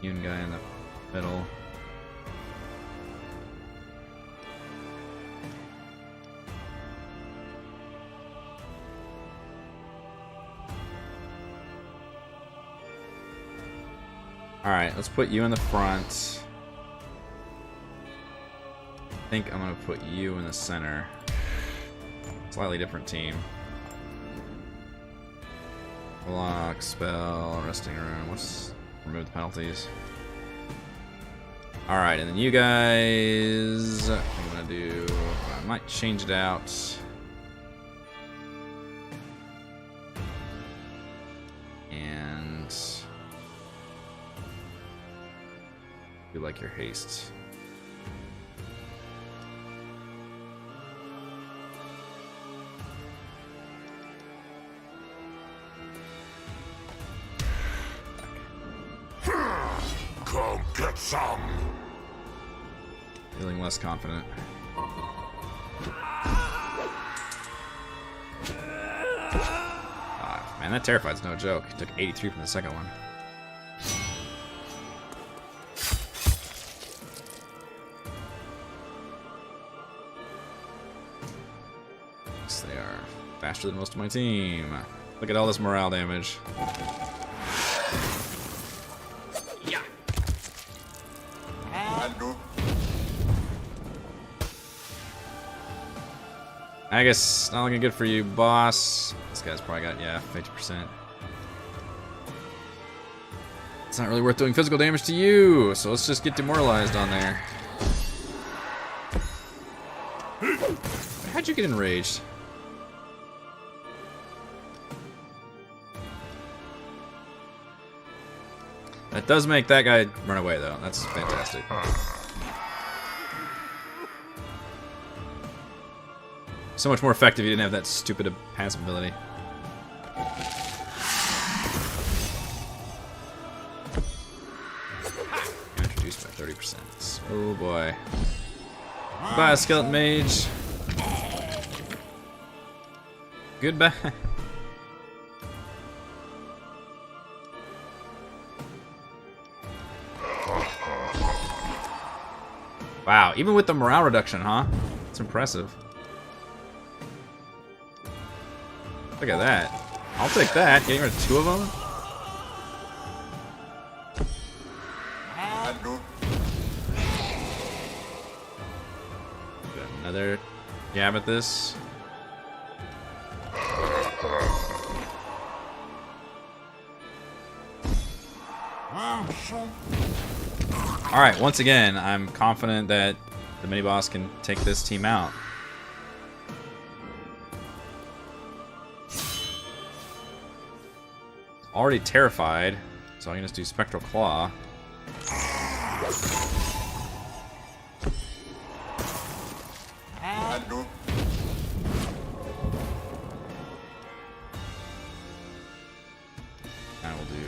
Immune guy in the middle. Alright, let's put you in the front. I think I'm gonna put you in the center. Slightly different team. Block, spell, resting room. Let's remove the penalties. Alright, and then you guys, I'm gonna do, I might change it out. And you like your haste. Come get some. Feeling less confident. Man, that Terrified's no joke. He took 83 from the second one. Yes, they are faster than most of my team. Look at all this morale damage. I guess not looking good for you, boss. This guy's probably got, yeah, 50%. It's not really worth doing physical damage to you, so let's just get demoralized on there. How'd you get enraged? That does make that guy run away, though. That's fantastic. So much more effective if you didn't have that stupid passive ability. Introduced by 30%. Oh boy. Goodbye, Skeleton Mage. Goodbye. Wow, even with the morale reduction, huh? It's impressive. Look at that. I'll take that. Getting rid of 2 of them? Got another jab at this. Alright, once again, I'm confident that the mini-boss can take this team out. Already terrified, so I can just do Spectral Claw. And we'll do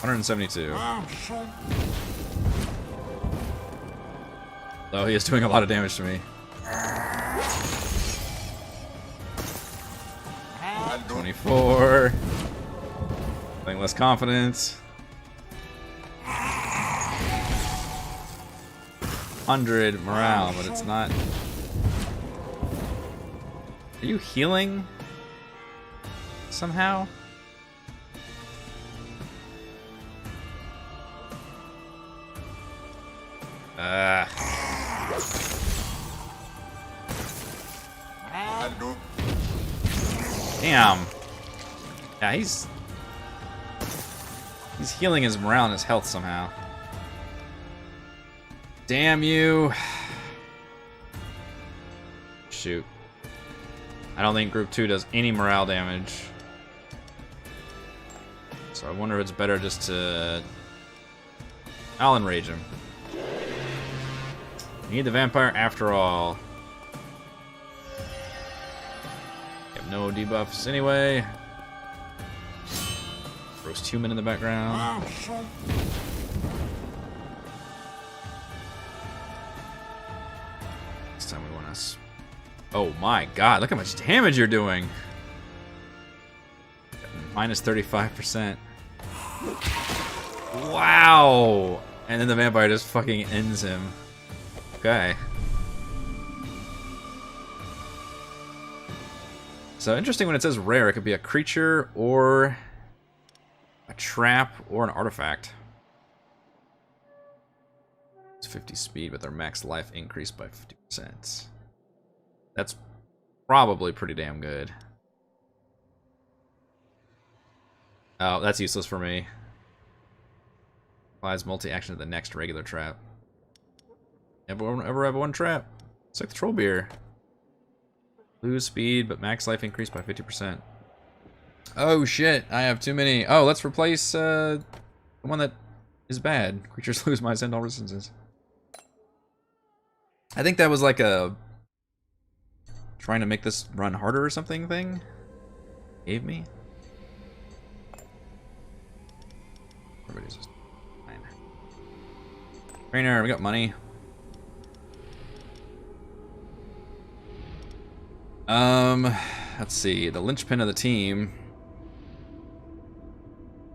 172. Though he is doing a lot of damage to me. 24. Feeling less confident. 100 morale, but it's not. Are you healing? Somehow? Damn. Yeah, he's healing his morale and his health somehow. Damn you. Shoot. I don't think group 2 does any morale damage. So I wonder if it's better just to... I'll enrage him. You need the vampire after all. You have no debuffs anyway. Roast human in the background. This time we want to... Oh my god, look how much damage you're doing. Minus 35%. Wow! And then the vampire just fucking ends him. Okay. So interesting when it says rare, it could be a creature or a trap or an artifact. It's 50 speed, but their max life increased by 50%. That's probably pretty damn good. Oh, that's useless for me. Applies multi-action to the next regular trap. Ever have one trap? It's like the troll beer. Lose speed, but max life increased by 50%. Oh shit, I have too many. Oh, let's replace the one that is bad. Creatures lose minus 10 all resistances. I think that was like a trying to make this run harder or something thing. Gave me. Everybody's just fine. Trainer, we got money. Let's see. The linchpin of the team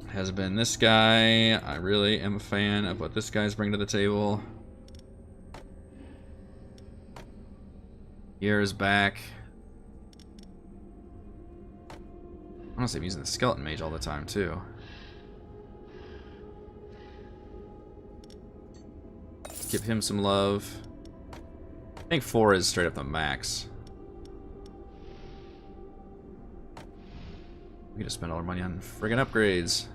has been this guy. I really am a fan of what this guy's bringing to the table. Years back. Honestly, I'm using the skeleton mage all the time too. Give him some love. I think 4 is straight up the max. We just spend all our money on friggin' upgrades.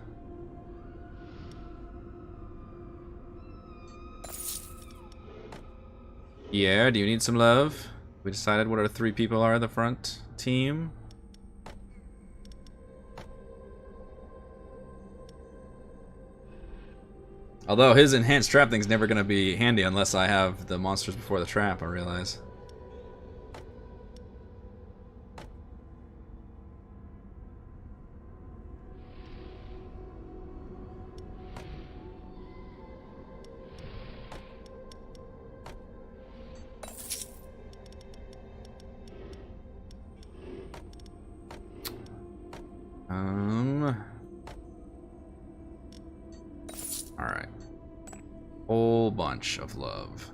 Yeah, do you need some love? We decided what our 3 people are in the front team. Although his enhanced trap thing's never gonna be handy unless I have the monsters before the trap, I realize. Alright. Whole bunch of love.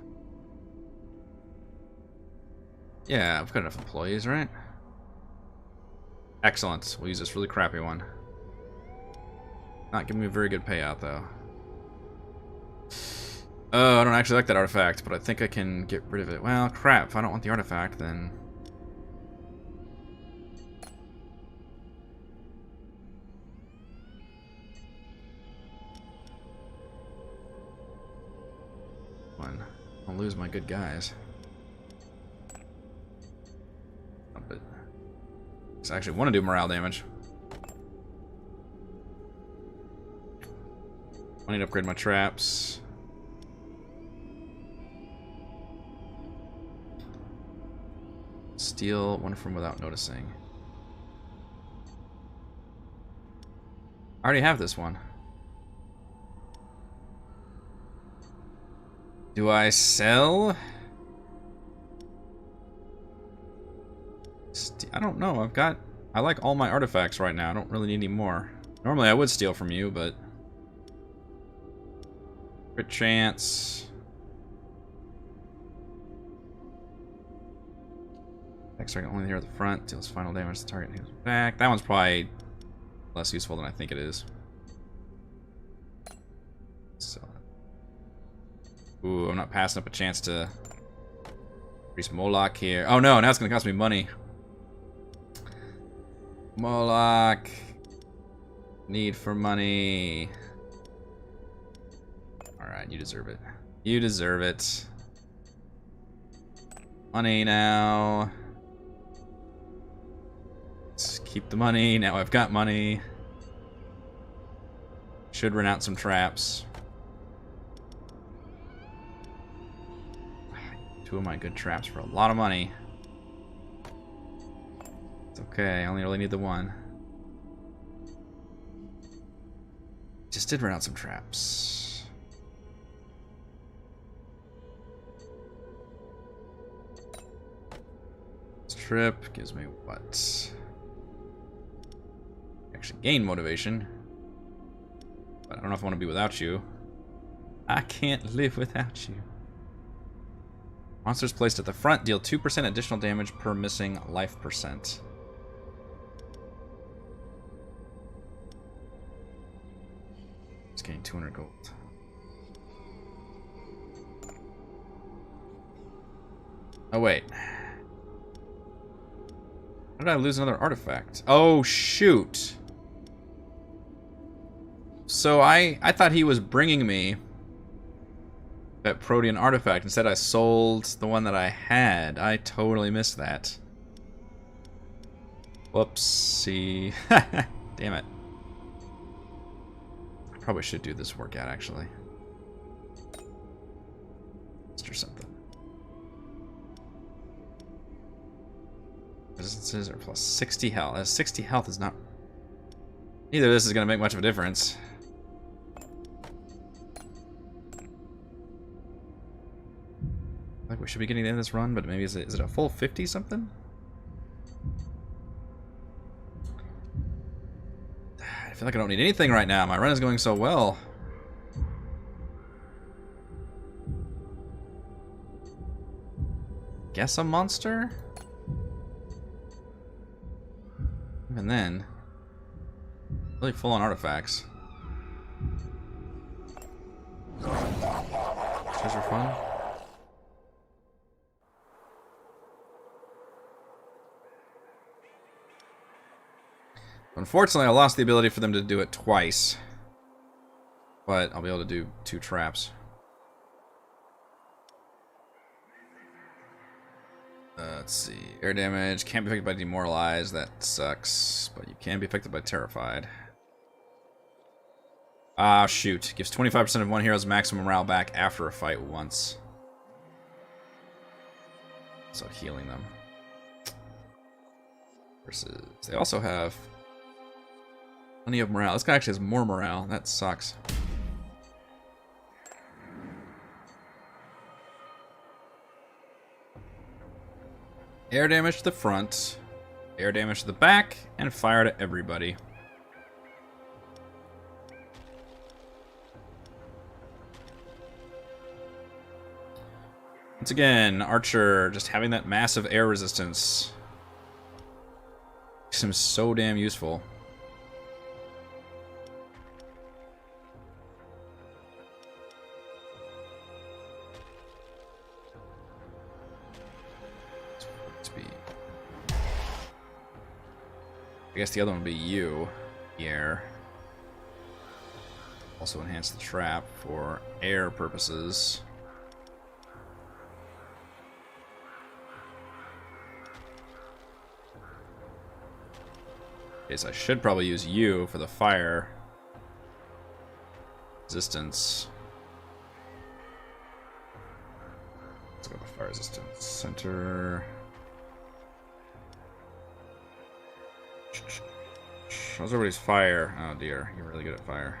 Yeah, I've got enough employees, right? Excellent. We'll use this really crappy one. Not giving me a very good payout, though. Oh, I don't actually like that artifact, but I think I can get rid of it. Well, crap. If I don't want the artifact, then... I'll lose my good guys. But I actually want to do morale damage. I need to upgrade my traps. Steal one from without noticing. I already have this one. Do I sell? I don't know. I've got I like all my artifacts right now. I don't really need any more. Normally I would steal from you, but... Crit chance. Next target only here at the front. Deals final damage to the target who's back. That one's probably less useful than I think it is. So... Ooh, I'm not passing up a chance to... increase Moloch here. Oh no, now it's gonna cost me money. Moloch. Need for money. Alright, you deserve it. You deserve it. Money now. Let's keep the money. Now I've got money. Should run out some traps. Two of my good traps for a lot of money. It's okay, I only really need the one. Just did run out some traps. This trip gives me what? Actually gain motivation. But I don't know if I want to be without you. I can't live without you. Monsters placed at the front deal 2% additional damage per missing life percent. Just getting 200 gold. Oh wait. How did I lose another artifact? Oh shoot. So I thought he was bringing me that Protean artifact. Instead I sold the one that I had. I totally missed that. Whoopsie. Damn it. I probably should do this workout actually. Let's do something. Resistances are plus 60 health. 60 health is not... Neither of this is going to make much of a difference. Like we should be getting the end of this run, but maybe is it a full 50 something? I feel like I don't need anything right now. My run is going so well. Guess a monster? Even then, really full on artifacts. Treasure fun. Unfortunately, I lost the ability for them to do it twice. But I'll be able to do 2 traps. Let's see. Air damage. Can't be affected by demoralize. That sucks. But you can be affected by terrified. Ah, shoot. Gives 25% of one hero's maximum morale back after a fight once. So healing them. Versus... They also have... plenty of morale. This guy actually has more morale. That sucks. Air damage to the front, air damage to the back, and fire to everybody. Once again, Archer just having that massive air resistance makes him so damn useful. I guess the other one would be you, air. Also enhance the trap for air purposes. Okay, so I should probably use you for the fire resistance. Let's go with fire resistance. Center. How's everybody's fire? Oh dear, you're really good at fire.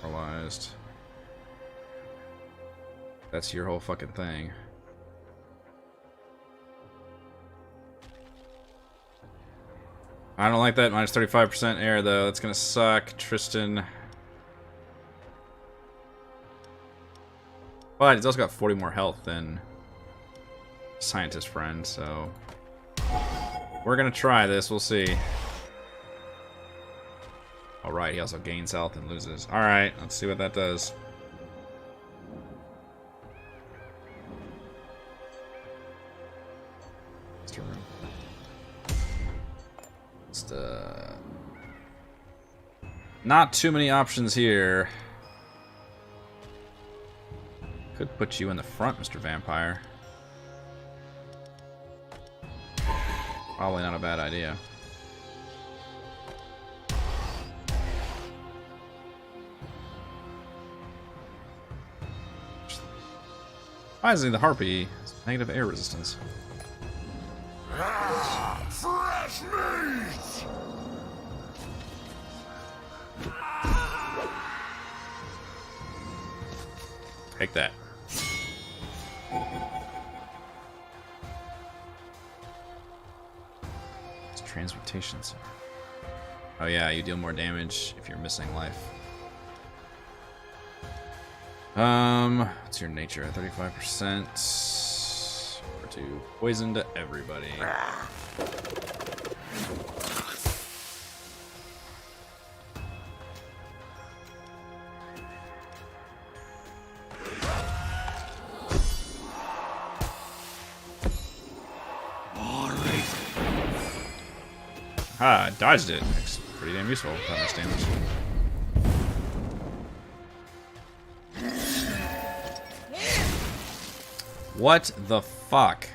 Paralyzed. That's your whole fucking thing. I don't like that minus 35% air though. That's gonna suck, Tristan. But he's also got 40 more health than Scientist Friend, so we're gonna try this. We'll see. All right, he also gains health and loses. All right, let's see what that does. Just, not too many options here. Could put you in the front, Mr. Vampire. Probably not a bad idea. Surprisingly, the Harpy has negative air resistance. Fresh meat! Take that. It's transmutation, sir. Oh yeah, you deal more damage if you're missing life. What's your nature? 35%. Or to poison to everybody. Ah, I dodged it. It's pretty damn useful. That much damage. What the fuck?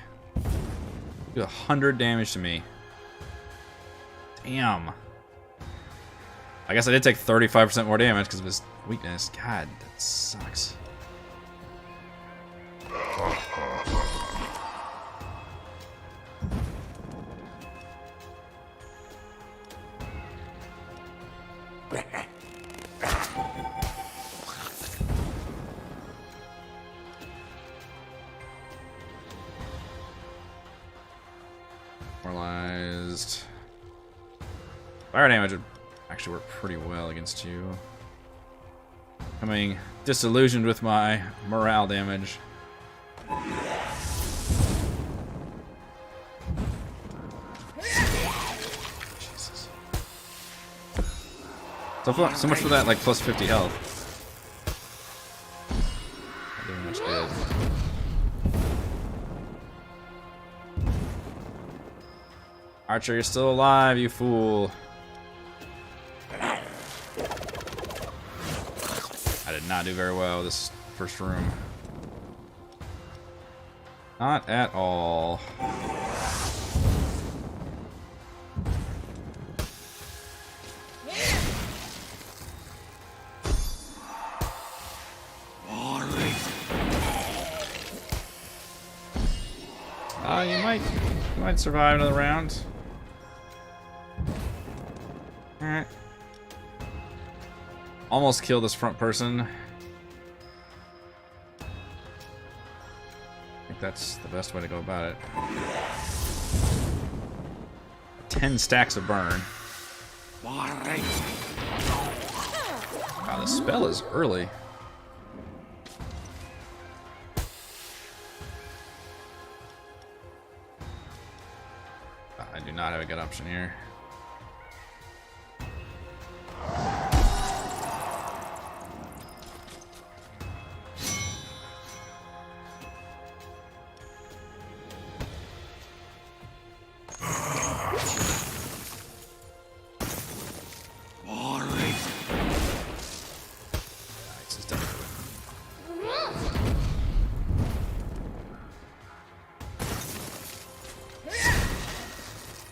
Do 100 damage to me. Damn. I guess I did take 35% more damage because of his weakness. God, that sucks. Demoralized. Fire damage would actually work pretty well against you. Becoming disillusioned with my morale damage. Jesus. So much for that, like, plus 50 health. Not doing much good. Archer, you're still alive, you fool. I did not do very well this first room. Not at all. You might survive another round. Alright. Almost killed this front person. I think that's the best way to go about it. 10 stacks of burn. Wow, the spell is early. I do not have a good option here.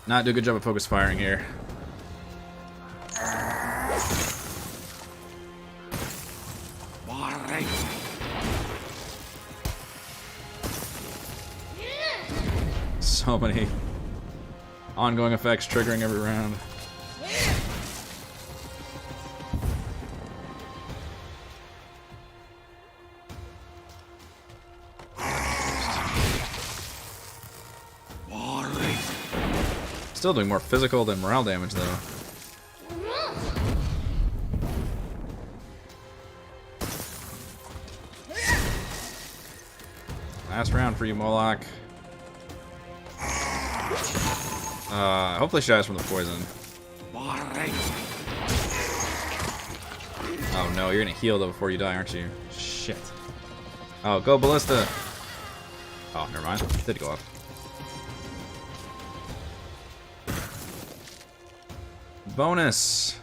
Not do a good job of focus firing here. So many ongoing effects triggering every round. Still doing more physical than morale damage, though. Last round for you, Moloch. Hopefully she dies from the poison. Oh no, you're gonna heal though before you die, aren't you? Shit. Oh, go ballista! Oh, never mind. It did go up. Bonus!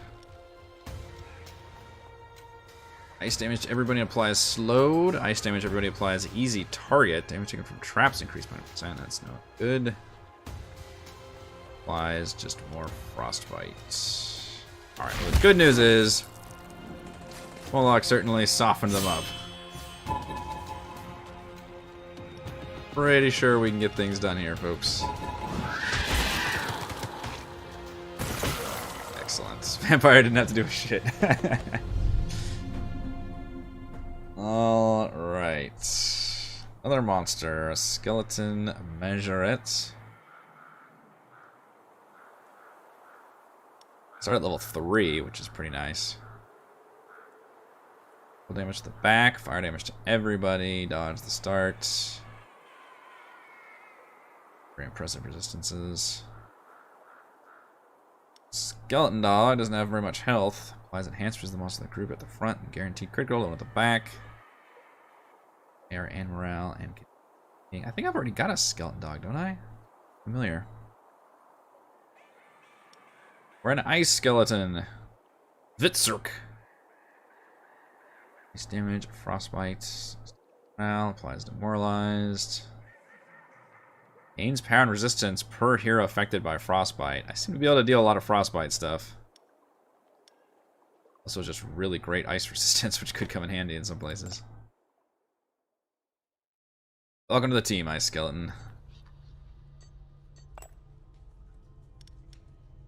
Ice damage to everybody applies slowed. Ice damage to everybody applies easy target. Damage taken from traps increased by 100%. That's no good. Applies just more frostbite. Alright, well, the good news is Moloch certainly softened them up. Pretty sure we can get things done here, folks. Excellent. Vampire didn't have to do a shit. Alright. Another monster. A skeleton measurette. Start at level 3, which is pretty nice. Full damage to the back, fire damage to everybody, dodge the start. Very impressive resistances. Skeleton dog doesn't have very much health. Applies enhancements to the most of the group at the front and guaranteed critical at the back. Air and morale and I think I've already got a skeleton dog, don't I? Familiar. We're an ice skeleton. Vitzerk. Ice damage, frostbite. Morale applies demoralized. Gains power and resistance per hero affected by frostbite. I seem to be able to deal a lot of frostbite stuff. Also just really great ice resistance, which could come in handy in some places. Welcome to the team, Ice Skeleton.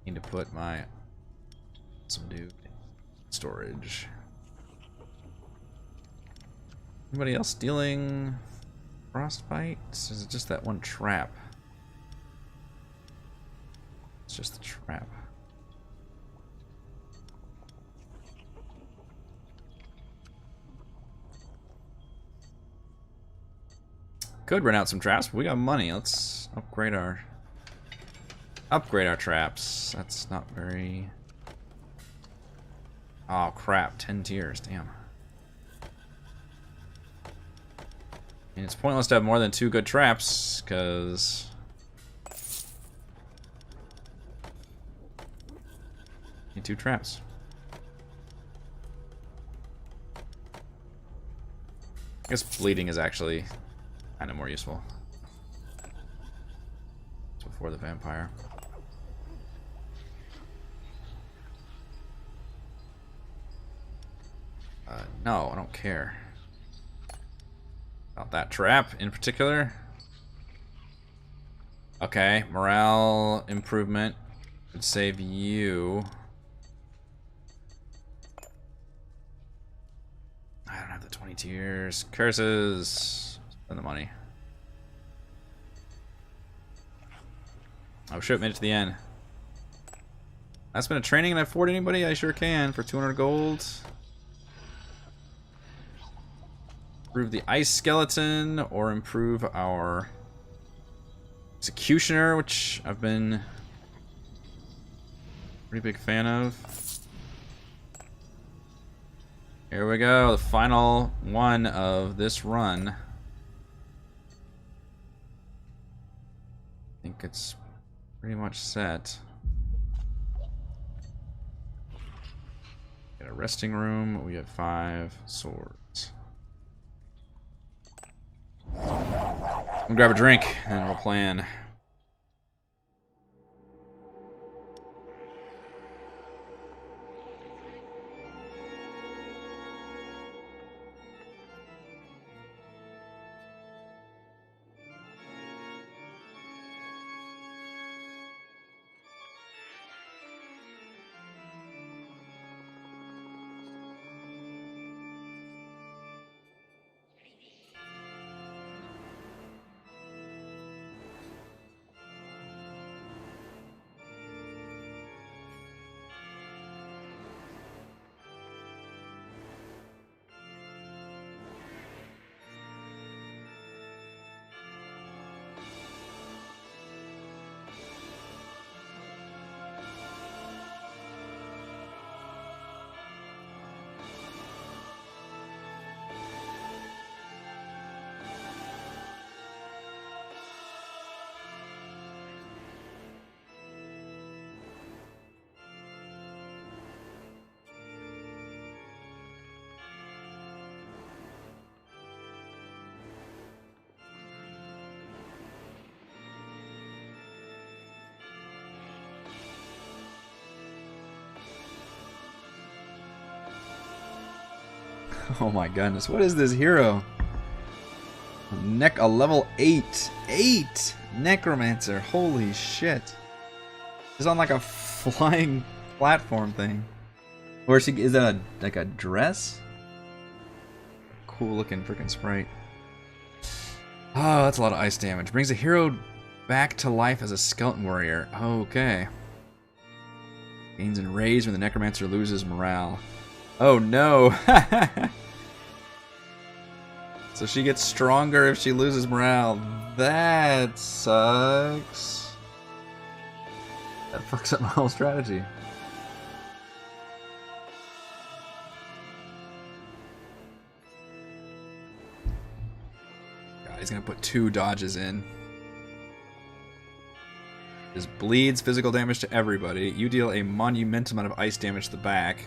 Need to put my some dude in storage. Anybody else dealing frostbite? Is it just that one trap? It's just the trap. Could run out some traps, but we got money. Let's upgrade our traps. That's not very... Oh crap, 10 tiers, damn. And it's pointless to have more than 2 good traps, because need 2 traps. I guess bleeding is actually kind of more useful. It's before the vampire. No, I don't care about that trap in particular. Okay, morale improvement would save you. I don't have the 20 tiers. Curses. Spend the money. Oh shit, made it to the end. Last minute training and I afford anybody? I sure can for 200 gold. Improve the ice skeleton or improve our executioner, which I've been a pretty big fan of. Here we go, the final one of this run. I think it's pretty much set. Got a resting room, we have 5 swords. I'm gonna grab a drink and we'll plan. Oh my goodness, what is this hero? A level 8. 8! Necromancer, holy shit. He's on like a flying platform thing. Or is that like a dress? Cool looking freaking sprite. Oh, that's a lot of ice damage. Brings a hero back to life as a skeleton warrior. Okay. Gains enraged when the necromancer loses morale. Oh no! So she gets stronger if she loses morale. That sucks. That fucks up my whole strategy. God, he's gonna put 2 dodges in. This bleeds physical damage to everybody. You deal a monumental amount of ice damage to the back.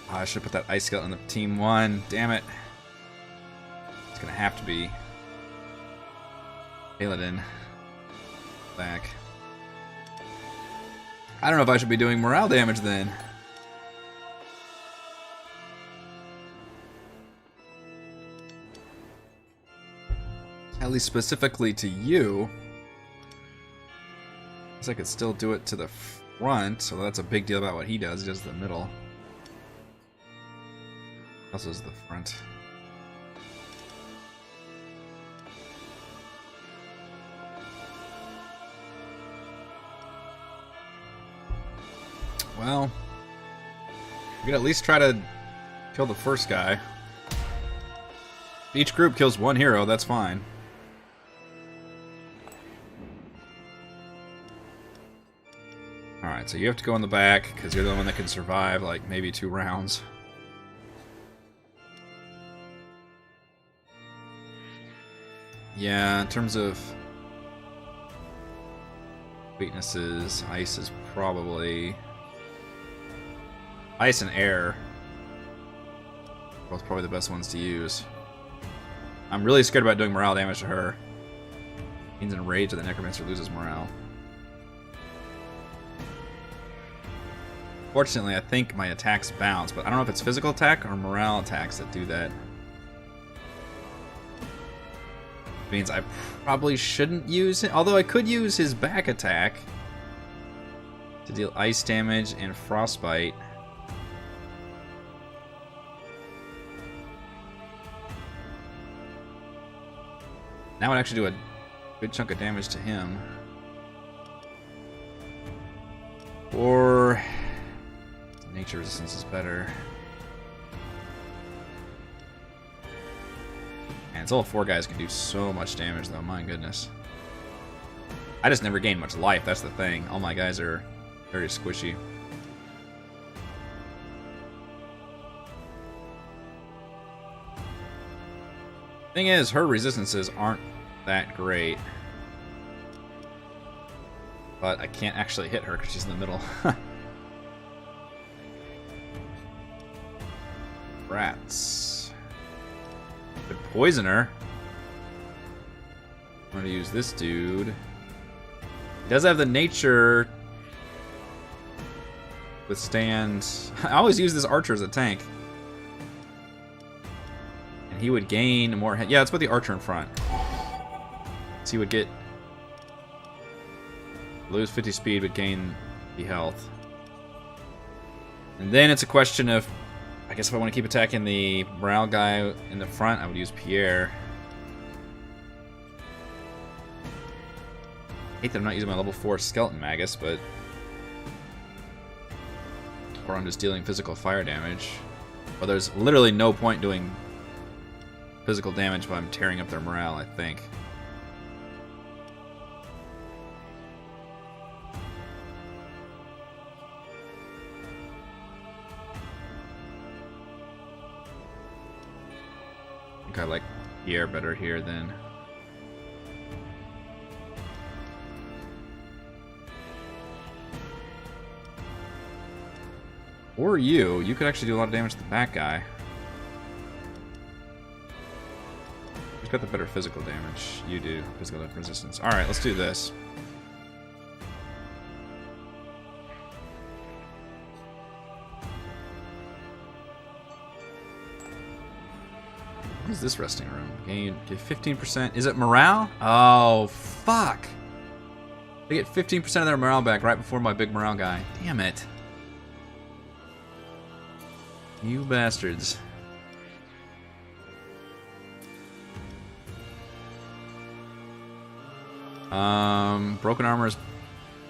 Oh, I should put that ice skeleton on the team 1. Damn it. It's gonna have to be Paladin back. I don't know if I should be doing morale damage then. At least specifically to you. Guess I could still do it to the front, so that's a big deal about what he does. He does the middle. Also is the front. Well, we could at least try to kill the first guy. If each group kills 1 hero, that's fine. Alright, so you have to go in the back, because you're the one that can survive, like, maybe 2 rounds. Yeah, in terms of weaknesses, ice is probably... Ice and air. Both probably the best ones to use. I'm really scared about doing morale damage to her. Gains enraged that the necromancer loses morale. Fortunately, I think my attacks bounce, but I don't know if it's physical attack or morale attacks that do that. Means I probably shouldn't use it, although I could use his back attack to deal ice damage and frostbite. That would actually do a good chunk of damage to him. Or nature resistance is better. And all 4 guys can do so much damage, though. My goodness. I just never gain much life. That's the thing. All my guys are very squishy. Thing is, her resistances aren't that great. But I can't actually hit her because she's in the middle. Rats. Could poison her. I'm gonna use this dude. He does have the nature withstand. I always use this archer as a tank. And he would gain more. Yeah, let's put the archer in front. So he would get. Lose 50 speed, but gain the health. And then it's a question of. I guess if I want to keep attacking the morale guy in the front, I would use Pierre. I hate that I'm not using my level 4 skeleton magus, but... Or I'm just dealing physical fire damage. But there's literally no point doing physical damage if I'm tearing up their morale, I think. I like Pierre better here then. Or you could actually do a lot of damage to the back guy. Who's got the better physical damage? You do. Physical resistance. Alright, let's do this. What is this resting room? Gain 15%. Is it morale? Oh, fuck. They get 15% of their morale back right before my big morale guy. Damn it. You bastards. Broken armor is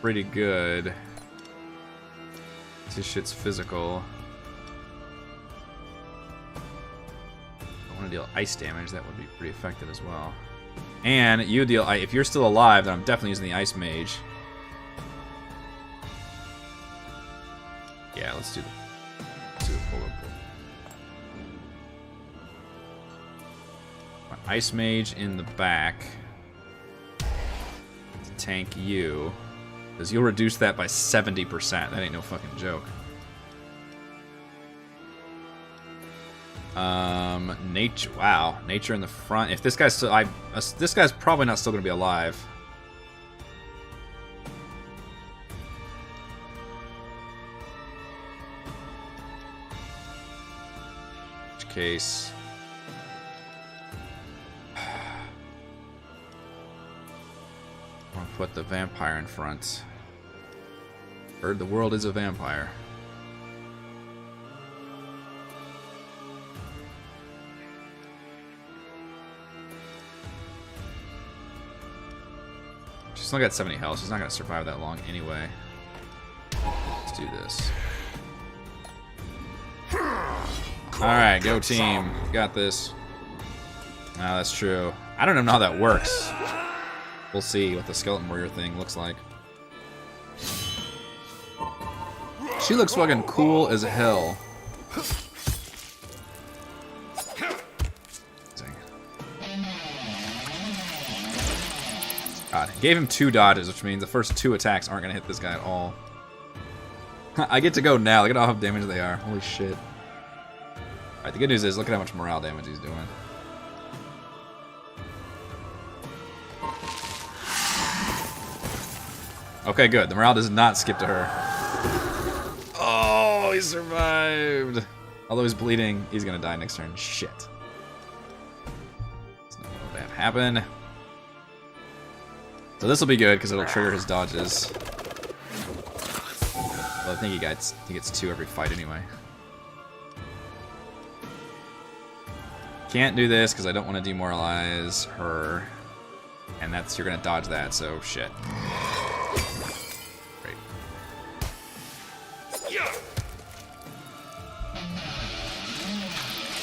pretty good. This shit's physical. I want to deal ice damage. That would be pretty effective as well. And you deal. If you're still alive, then I'm definitely using the ice mage. Yeah, let's do the pull. My ice mage in the back to tank you, because you'll reduce that by 70%. That ain't no fucking joke. Nature. Wow, nature in the front. If this guy's still, this guy's probably not still gonna be alive. In which case, I'm gonna put the vampire in front. Heard the world is a vampire. She's only got 70 health. She's not going to survive that long anyway. Let's do this. Alright, go team. Got this. Ah, that's true. I don't even know how that works. We'll see what the skeleton warrior thing looks like. She looks fucking cool as hell. God, gave him 2 dodges, which means the first 2 attacks aren't gonna hit this guy at all. I get to go now. Look at how damage they are. Holy shit. Alright, the good news is, look at how much morale damage he's doing. Okay, good. The morale does not skip to her. Oh, he survived. Although he's bleeding, he's gonna die next turn. Shit. It's not gonna have happen. So this will be good because it'll trigger his dodges. Well, I think he gets 2 every fight anyway. Can't do this because I don't want to demoralize her, and that's you're gonna dodge that. So shit. Great.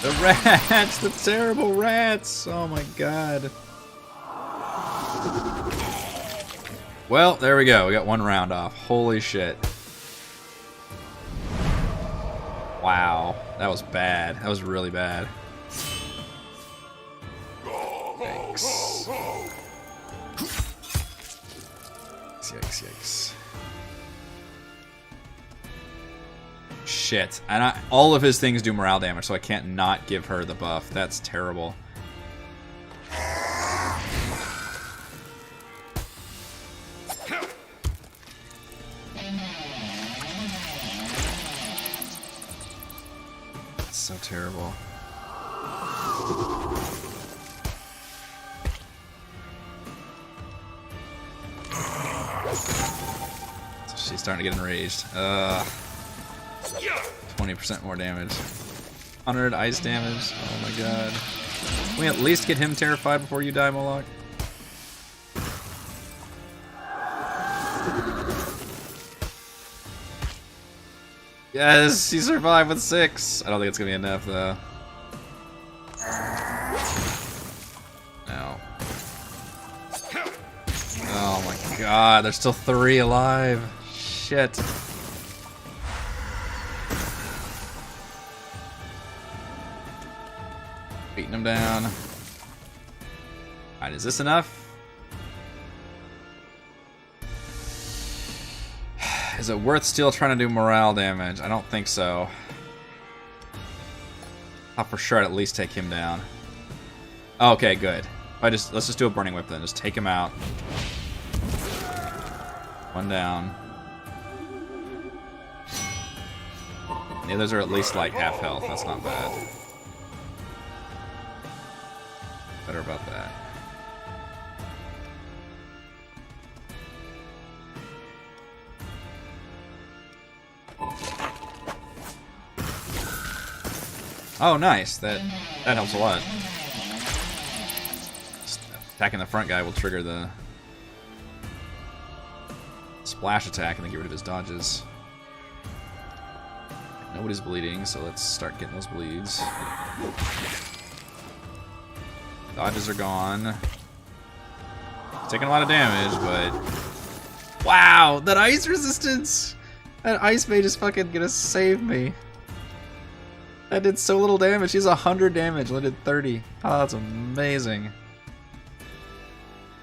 The rats, the terrible rats! Oh my god. Well, there we go. We got 1 round off. Holy shit. Wow. That was bad. That was really bad. Yikes. Yikes, yikes. Shit. And all of his things do morale damage, so I can't not give her the buff. That's terrible. So terrible. So she's starting to get enraged. 20% more damage. 100 ice damage. Oh my god. Can we at least get him terrified before you die, Moloch? Yes, he survived with 6. I don't think it's gonna be enough though. No. Oh my god, there's still 3 alive. Shit. Beating him down. Alright, is this enough? Is it worth still trying to do morale damage? I don't think so. I'll for sure at least take him down. Okay, good. Let's just do a burning whip then. Just take him out. 1 down. The others are at least like half health. That's not bad. better about that. Oh, nice. That helps a lot. Just attacking the front guy will trigger the splash attack and then get rid of his dodges. Nobody's bleeding, so let's start getting those bleeds. Dodges are gone. Taking a lot of damage, but... Wow! That ice resistance! That ice mage is fucking gonna save me. That did so little damage. She's 100 damage. I did 30. Oh, that's amazing. I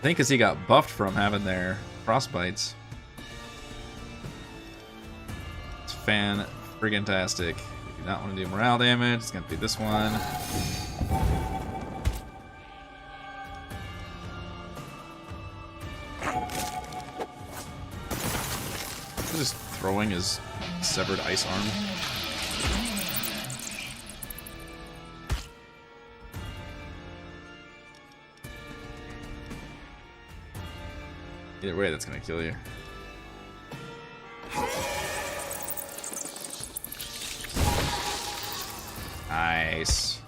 think because he got buffed from having their frostbites. It's fan-friggin-tastic. If you do not want to do morale damage, it's going to be this one. Just throwing his severed ice arm. Either way, that's gonna kill you. Nice.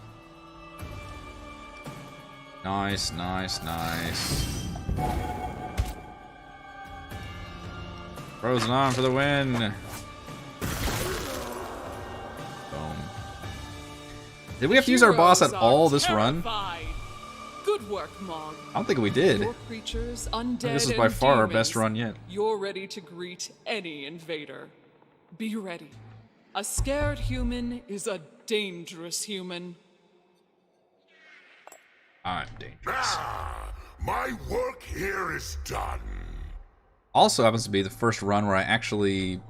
Nice, nice, nice. Frozen on for the win. Boom. Did we have to use our boss at all this run? Good work, Mog. I don't think we did. Your creatures, undead, This is by and far our demons, best run yet. You're ready to greet any invader. Be ready. A scared human is a dangerous human. I'm dangerous. Ah, my work here is done. Also happens to be the first run where I actually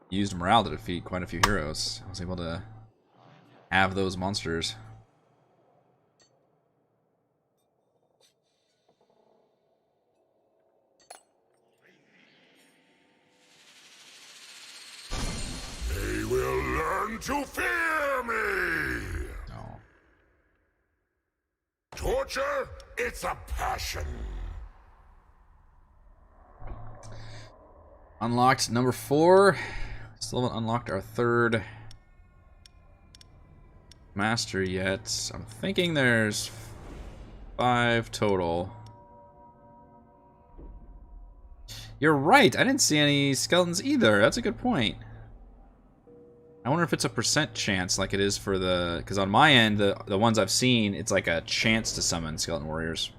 used morale to defeat quite a few heroes. I was able to have those monsters. They will learn to fear me. No. Torture, it's a passion. Unlocked number 4. Still haven't unlocked our 3rd master yet. I'm thinking there's 5 total. You're right. I didn't see any skeletons either. That's a good point. I wonder if it's a % chance like it is for the... Because on my end, the ones I've seen, it's like a chance to summon skeleton warriors.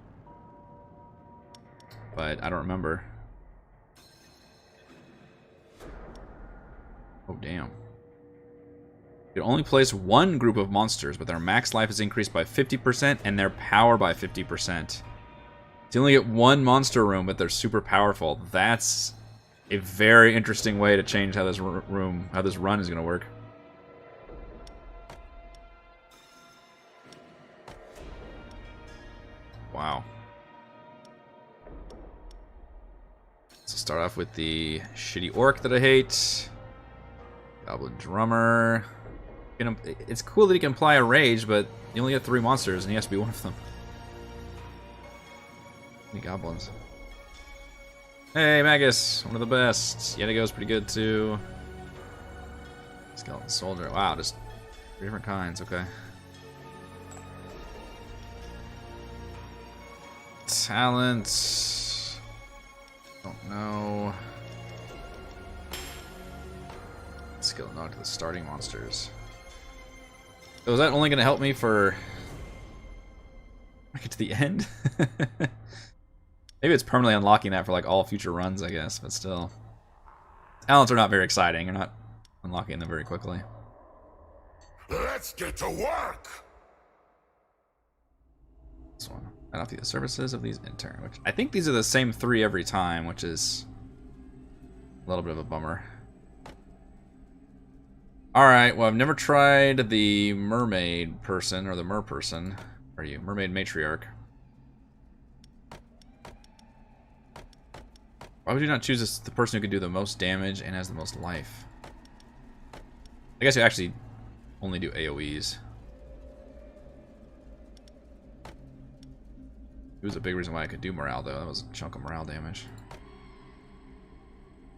But I don't remember. Oh, damn. You can only place one group of monsters, but their max life is increased by 50% and their power by 50%. You only get one monster room, but they're super powerful. That's a very interesting way to change how this run is going to work. Wow. So start off with the shitty orc that I hate. Goblin drummer. It's cool that he can apply a rage, but you only get 3 monsters, and he has to be one of them. Any goblins? Hey, Magus, one of the best. Yetigo's pretty good too. Skeleton soldier. Wow, just 3 different kinds. Okay. Talent. Don't know. Skill knock to the starting monsters. So is that only going to help me for... I get to the end? Maybe it's permanently unlocking that for like all future runs, I guess, but still. Talents are not very exciting. You're not unlocking them very quickly. Let's get to work. This one. I don't see the services of these intern, which I think these are the same 3 every time, which is a little bit of a bummer. Alright, well, I've never tried the mermaid person, or the mer person. Where are you? Mermaid matriarch. Why would you not choose the person who can do the most damage and has the most life? I guess you actually only do AoEs. It was a big reason why I could do morale, though. That was a chunk of morale damage.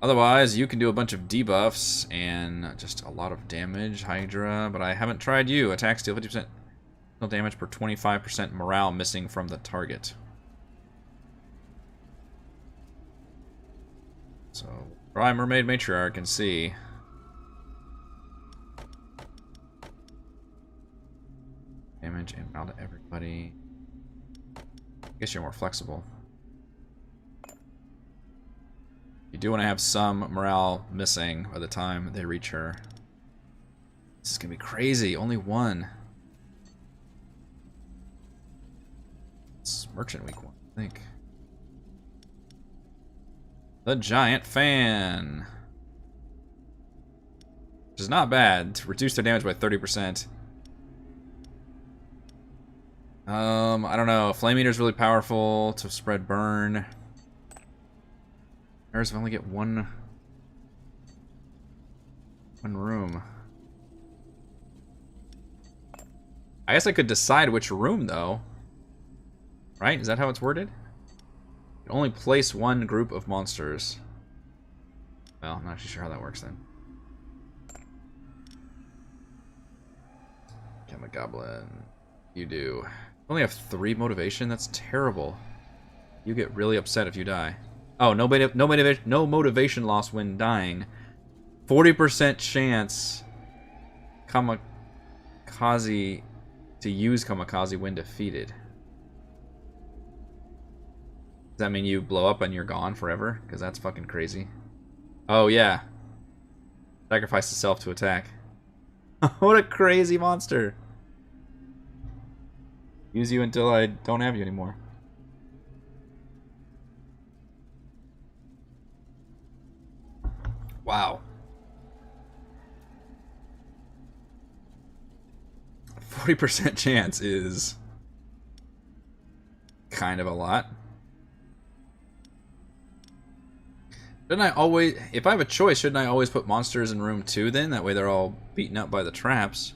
Otherwise, you can do a bunch of debuffs and just a lot of damage, Hydra. But I haven't tried you. Attack, steal 50% damage per 25% morale missing from the target. So, try Mermaid Matriarch and see. Damage and morale to everybody. I guess you're more flexible. You do want to have some morale missing by the time they reach her. This is gonna be crazy. Only one. It's Merchant Week 1, I think. The Giant Fan. Which is not bad. To reduce their damage by 30%. I don't know. Flame Eater's really powerful to spread burn. Ours only get one room. I guess I could decide which room, though. Right? Is that how it's worded? You can only place one group of monsters. Well, I'm not actually sure how that works then. Gamma Goblin. You do. Only have 3 motivation? That's terrible. You get really upset if you die. Oh, no motivation loss when dying. 40% chance Kamikaze to use Kamikaze when defeated. Does that mean you blow up and you're gone forever? Because that's fucking crazy. Oh, yeah. Sacrifice the self to attack. What a crazy monster. Use you until I don't have you anymore. Wow. 40% chance is kind of a lot. Shouldn't I always, if I have a choice, shouldn't I always put monsters in room 2 then? That way they're all beaten up by the traps.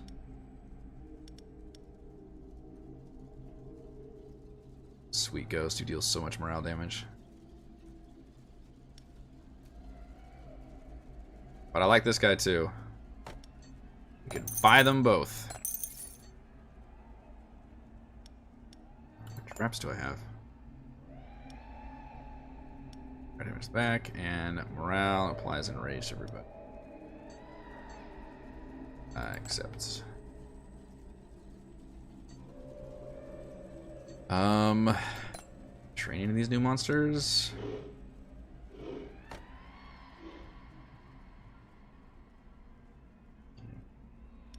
Sweet Ghost, who deals so much morale damage. But I like this guy too. We can buy them both. What traps do I have? Red Hammer's back, and morale applies enrage to everybody. Accept. Training these new monsters.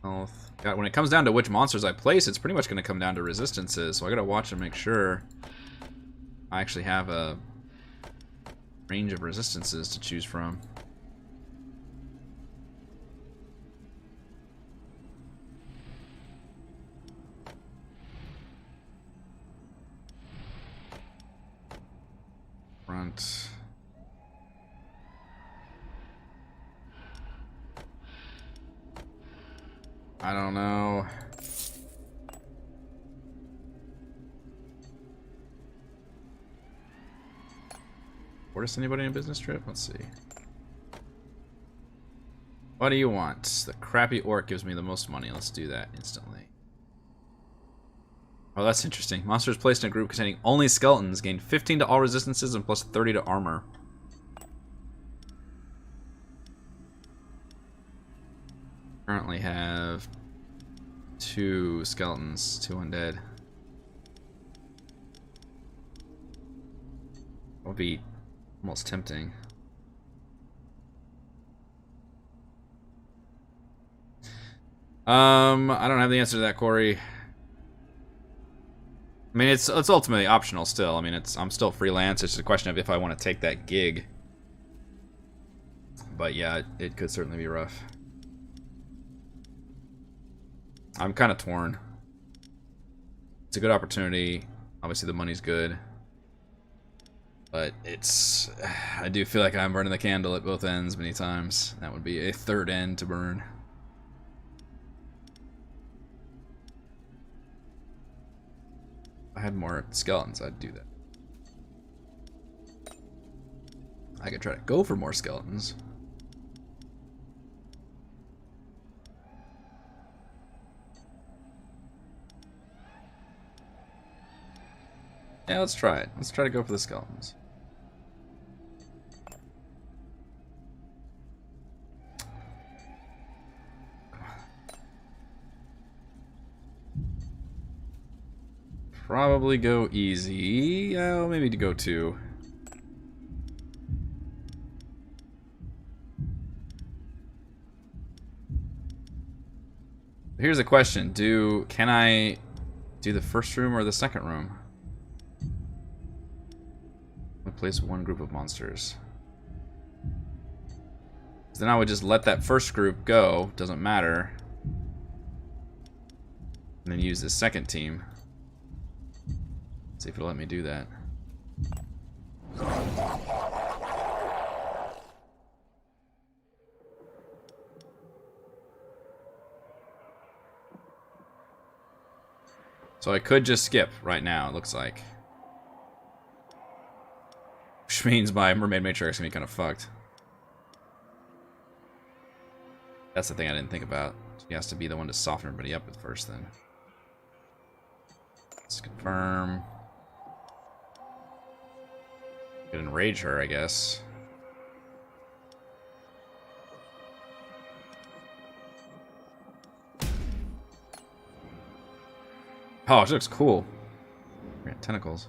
Health. God, when it comes down to which monsters I place, it's pretty much going to come down to resistances. So I got to watch and make sure I actually have a range of resistances to choose from. Front. I don't know. Worst anybody in a business trip? Let's see. What do you want? The crappy orc gives me the most money. Let's do that instantly. Oh, that's interesting. Monsters placed in a group containing only skeletons gain 15 to all resistances and plus 30 to armor. Currently have 2 skeletons, 2 undead. Will be almost tempting. I don't have the answer to that, Corey. I mean, it's ultimately optional still. I mean, I'm still freelance. It's just a question of if I want to take that gig. But yeah, it could certainly be rough. I'm kind of torn. It's a good opportunity. Obviously, the money's good. But I do feel like I'm burning the candle at both ends many times. That would be a third end to burn. If I had more skeletons, I'd do that. I could try to go for more skeletons. Yeah, let's try it. Let's try to go for the skeletons. Probably go easy. Oh, maybe to go 2. Here's a question. Can I do the first room or the second room? Replace one group of monsters. So then I would just let that first group go, doesn't matter. And then use the second team. See if it'll let me do that. So I could just skip right now, it looks like. Which means my mermaid matrix is gonna be kind of fucked. That's the thing I didn't think about. He has to be the one to soften everybody up at first then. Let's confirm. Could enrage her, I guess. Oh, she looks cool. We got tentacles.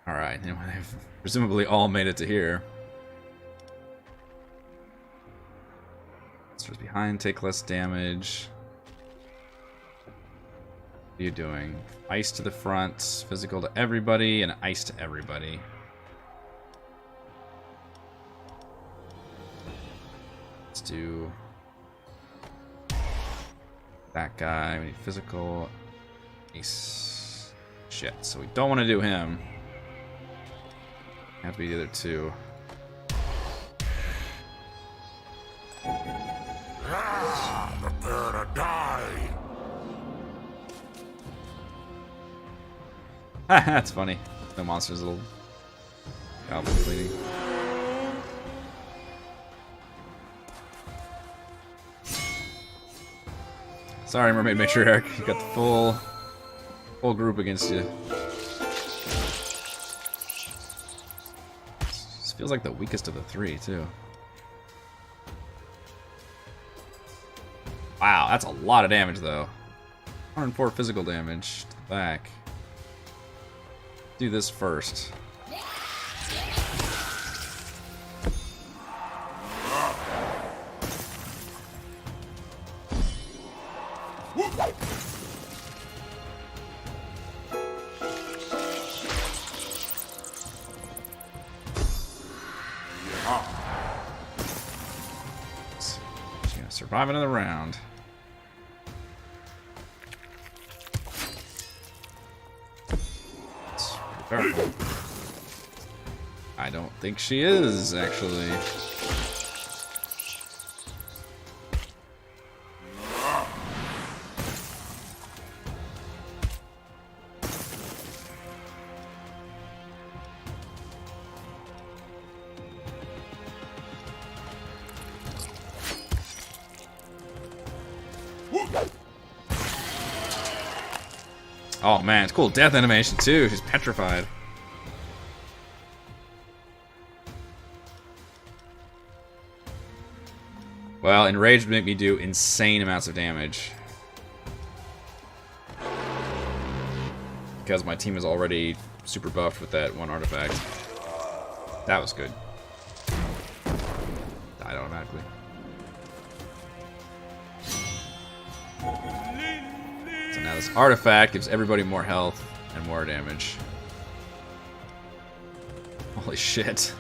Alright, they've presumably all made it to here. Monsters behind take less damage. What are you doing? Ice to the front, physical to everybody, and ice to everybody. Let's do that guy. We need physical. Ace. Shit, so we don't want to do him. Have to be the other 2. Prepare to die. That's funny. No monsters, little goblin bleeding. Sorry, mermaid matriarch. You got the full group against you. This feels like the weakest of the 3, too. Wow, that's a lot of damage, though. 104 physical damage to the back. Do this first. She's gonna survive another round. I don't think she is, actually. Oh man, it's cool death animation too. She's petrified. Well, enraged would make me do insane amounts of damage. Because my team is already super buffed with that one artifact. That was good. Died automatically. So now this artifact gives everybody more health and more damage. Holy shit.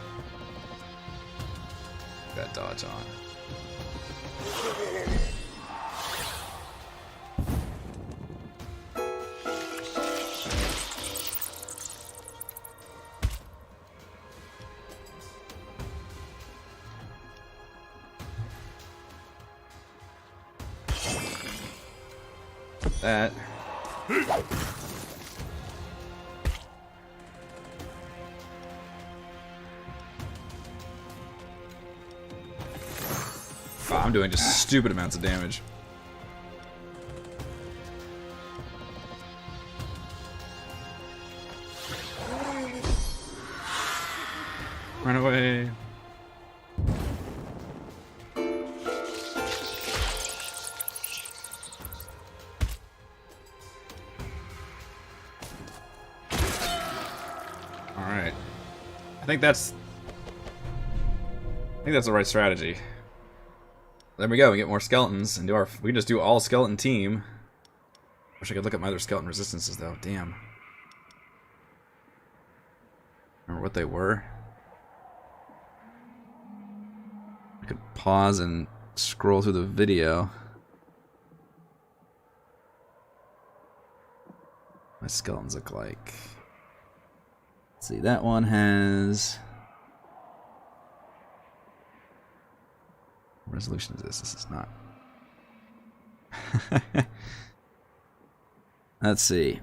Got dodge on. that. Oh, I'm doing just stupid amounts of damage. Run away. Alright. I think that's the right strategy. There we go, we get more skeletons and we can just do all skeleton team. Wish I could look at my other skeleton resistances though, damn. Remember what they were? I could pause and scroll through the video. My skeletons look like. Let's see, that one has. What resolution is this? This is not. Let's see.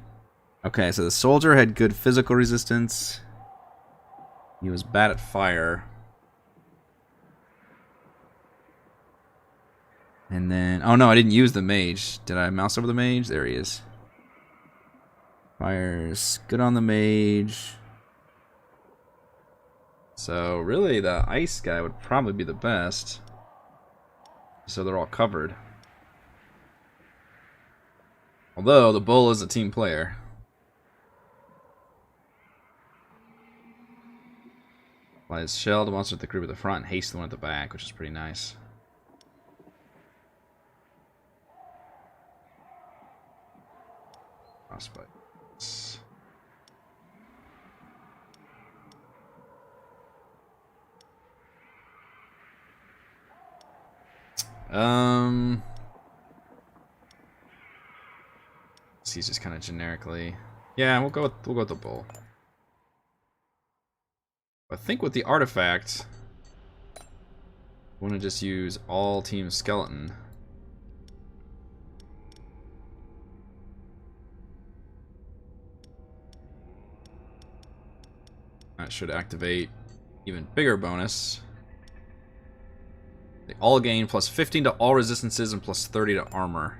Okay, so the soldier had good physical resistance. He was bad at fire. And then, oh no, I didn't use the mage. Did I mouse over the mage? There he is. Fire's good on the mage. So really the ice guy would probably be the best. So they're all covered. Although the bull is a team player. Applies shell to monster at the group at the front and haste the one at the back, which is pretty nice. Frostbite. He's just kind of generically. Yeah, we'll go with the bull. I think with the artifact, I want to just use all team skeleton. That should activate even bigger bonus. They all gain plus 15 to all resistances and plus 30 to armor.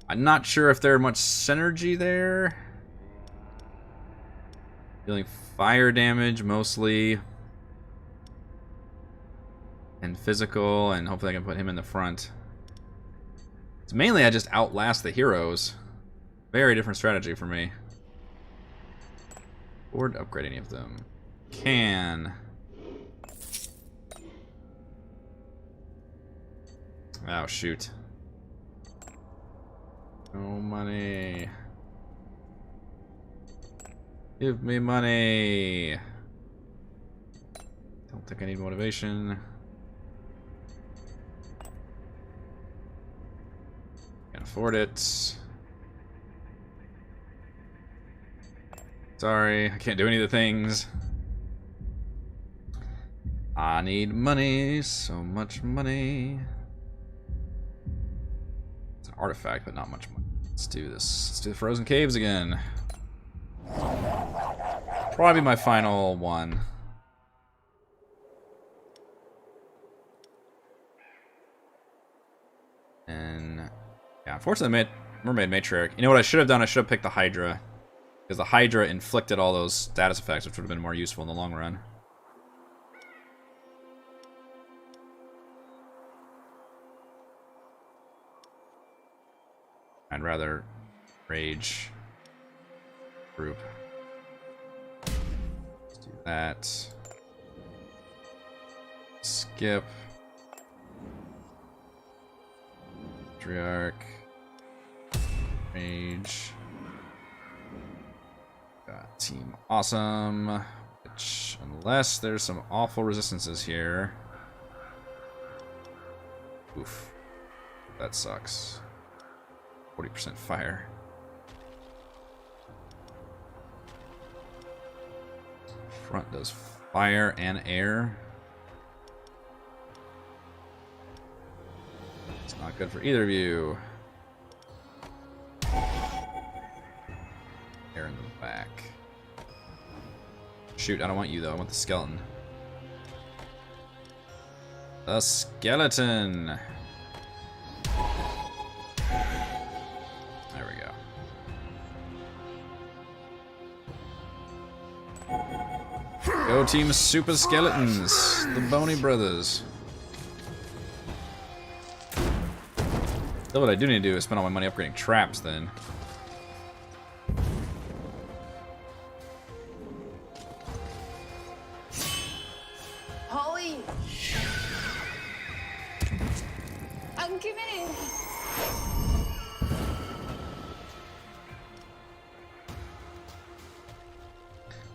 I'm not sure if there's much synergy there. Dealing fire damage mostly. And physical, and hopefully I can put him in the front. It's mainly I just outlast the heroes. Very different strategy for me. Or to upgrade any of them. Can. Oh, shoot. No money. Give me money. Don't think I need motivation. Can't afford it. Sorry, I can't do any of the things. I need money, so much money. It's an artifact, but not much money. Let's do this. Let's do the Frozen Caves again. Probably my final one. And yeah, unfortunately, Mermaid Matriarch. You know what I should have done? I should have picked the Hydra. Because the Hydra inflicted all those status effects, which would have been more useful in the long run. I'd rather rage group. Let's do that. Skip. Matriarch. Rage. Got Team Awesome. Which, unless there's some awful resistances here. Oof. That sucks. 40% fire. Front does fire and air. It's not good for either of you. back. Shoot, I don't want you though. I want the skeleton. The skeleton. There we go. Go team Super Skeletons, the Bony Brothers. So what I do need to do is spend all my money upgrading traps then. Holly! I'm giving in!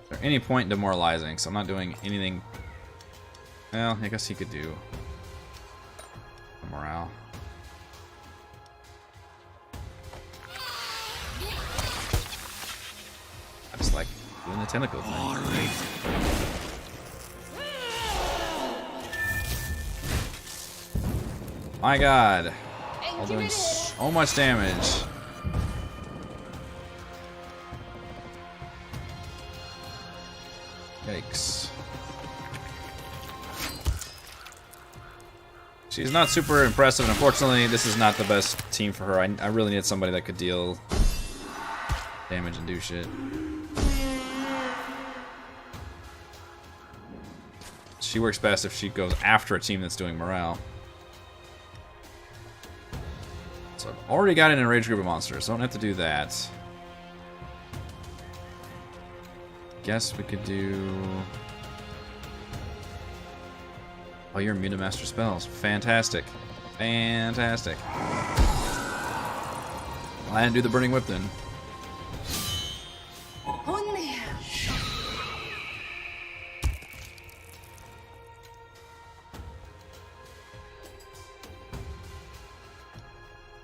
Is there any point in demoralizing? So I'm not doing anything. Well, I guess he could do morale. I just like doing the tentacle thing. My god. All doing so much damage. Yikes. She's not super impressive, and unfortunately, this is not the best team for her. I really need somebody that could deal damage and do shit. She works best if she goes after a team that's doing morale. So I've already got an enraged group of monsters, so I don't have to do that. Guess we could do... Oh, you're immune to master spells. Fantastic. Fantastic. Well, I didn't do the burning whip then.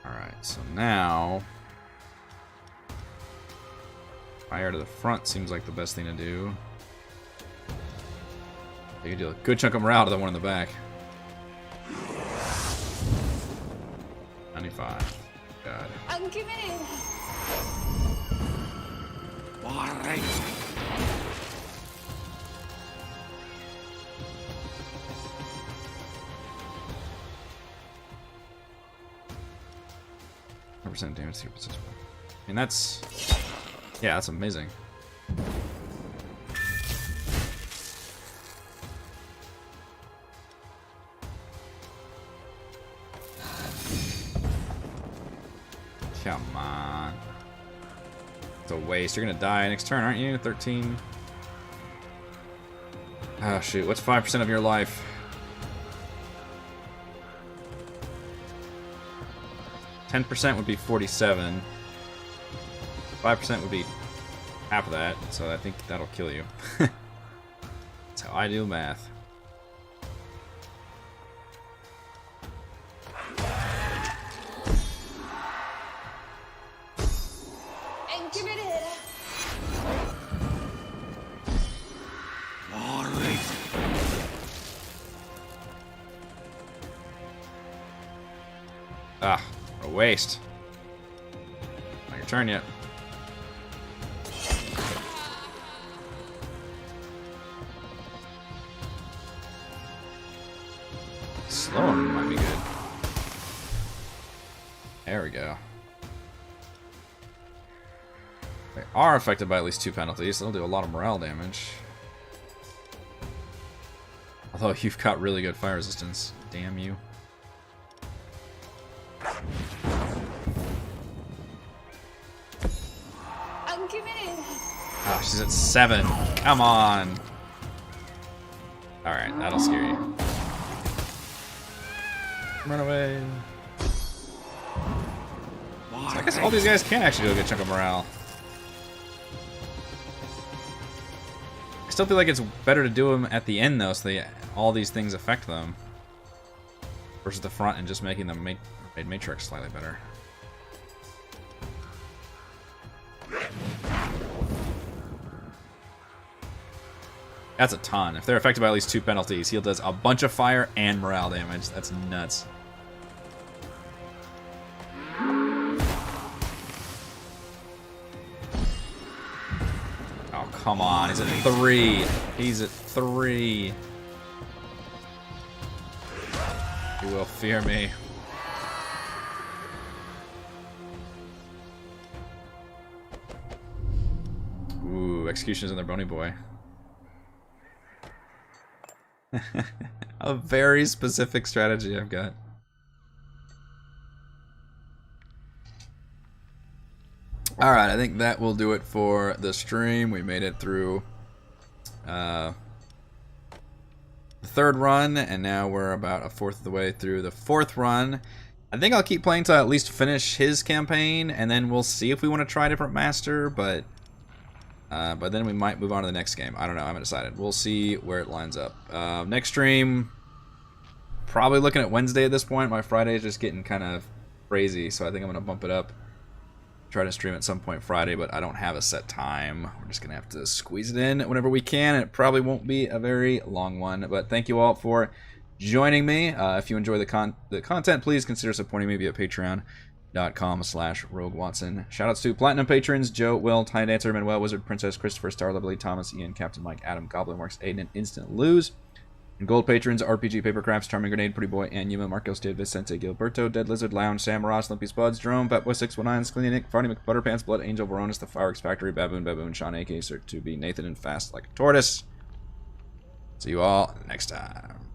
Alright, so now... fire to the front seems like the best thing to do. You can deal a good chunk of morale to the one in the back. 95. God. I'm giving in! Alright. % damage, 3%. I mean, that's... yeah, that's amazing. Come on. It's a waste. You're gonna die next turn, aren't you? 13. Oh, shoot. What's 5% of your life? 10% would be 47. 5% would be half of that, so I think that'll kill you. That's how I do math. And give it in! Ah, a waste. Not your turn yet. Slow one might be good. There we go. They are affected by at least 2 penalties, so they'll do a lot of morale damage. Although you've got really good fire resistance. Damn you. I'm giving in! Oh, she's at 7. Come on. Alright, that'll scare you. Run away. So I guess all these guys can actually do a good chunk of morale. I still feel like it's better to do them at the end though, so all these things affect them. Versus the front and just making them Matrix slightly better. That's a ton. If they're affected by at least 2 penalties, he does a bunch of fire and morale damage. That's nuts. come on. He's at 3. He's at 3. You will fear me. Ooh, executions on their bony boy. A very specific strategy I've got. Alright, I think that will do it for the stream. We made it through the 3rd run, and now we're about a 4th of the way through the 4th run. I think I'll keep playing till I at least finish his campaign, and then we'll see if we want to try a different master, but then we might move on to the next game. I don't know. I haven't decided. We'll see where it lines up. Next stream, probably looking at Wednesday at this point. My Friday is just getting kind of crazy, so I think I'm going to bump it up. Try to stream at some point Friday, but I don't have a set time. We're just going to have to squeeze it in whenever we can, and it probably won't be a very long one. But thank you all for joining me. If you enjoy the content, please consider supporting me via patreon.com/RogueWatson. Shoutouts to Platinum patrons: Joe, Will, Tiny Dancer, Manuel, Wizard, Princess, Christopher, Star, Lovely, Thomas, Ian, Captain Mike, Adam, Goblinworks, Aiden, and Instant Lose. And gold patrons: RPG, Papercrafts, Charming Grenade, Pretty Boy, and Yuma, Marcos, David, Vicente, Gilberto, Dead Lizard, Lounge, Sam, Ross, Limpy Spuds, Jerome, Fatboy 619, Skilly Nick, Farty McButterpants, Blood Angel, Veronis, The Fireworks Factory, Baboon, Sean, A.K. Sir 2B, Nathan, and Fast Like a Tortoise. See you all next time.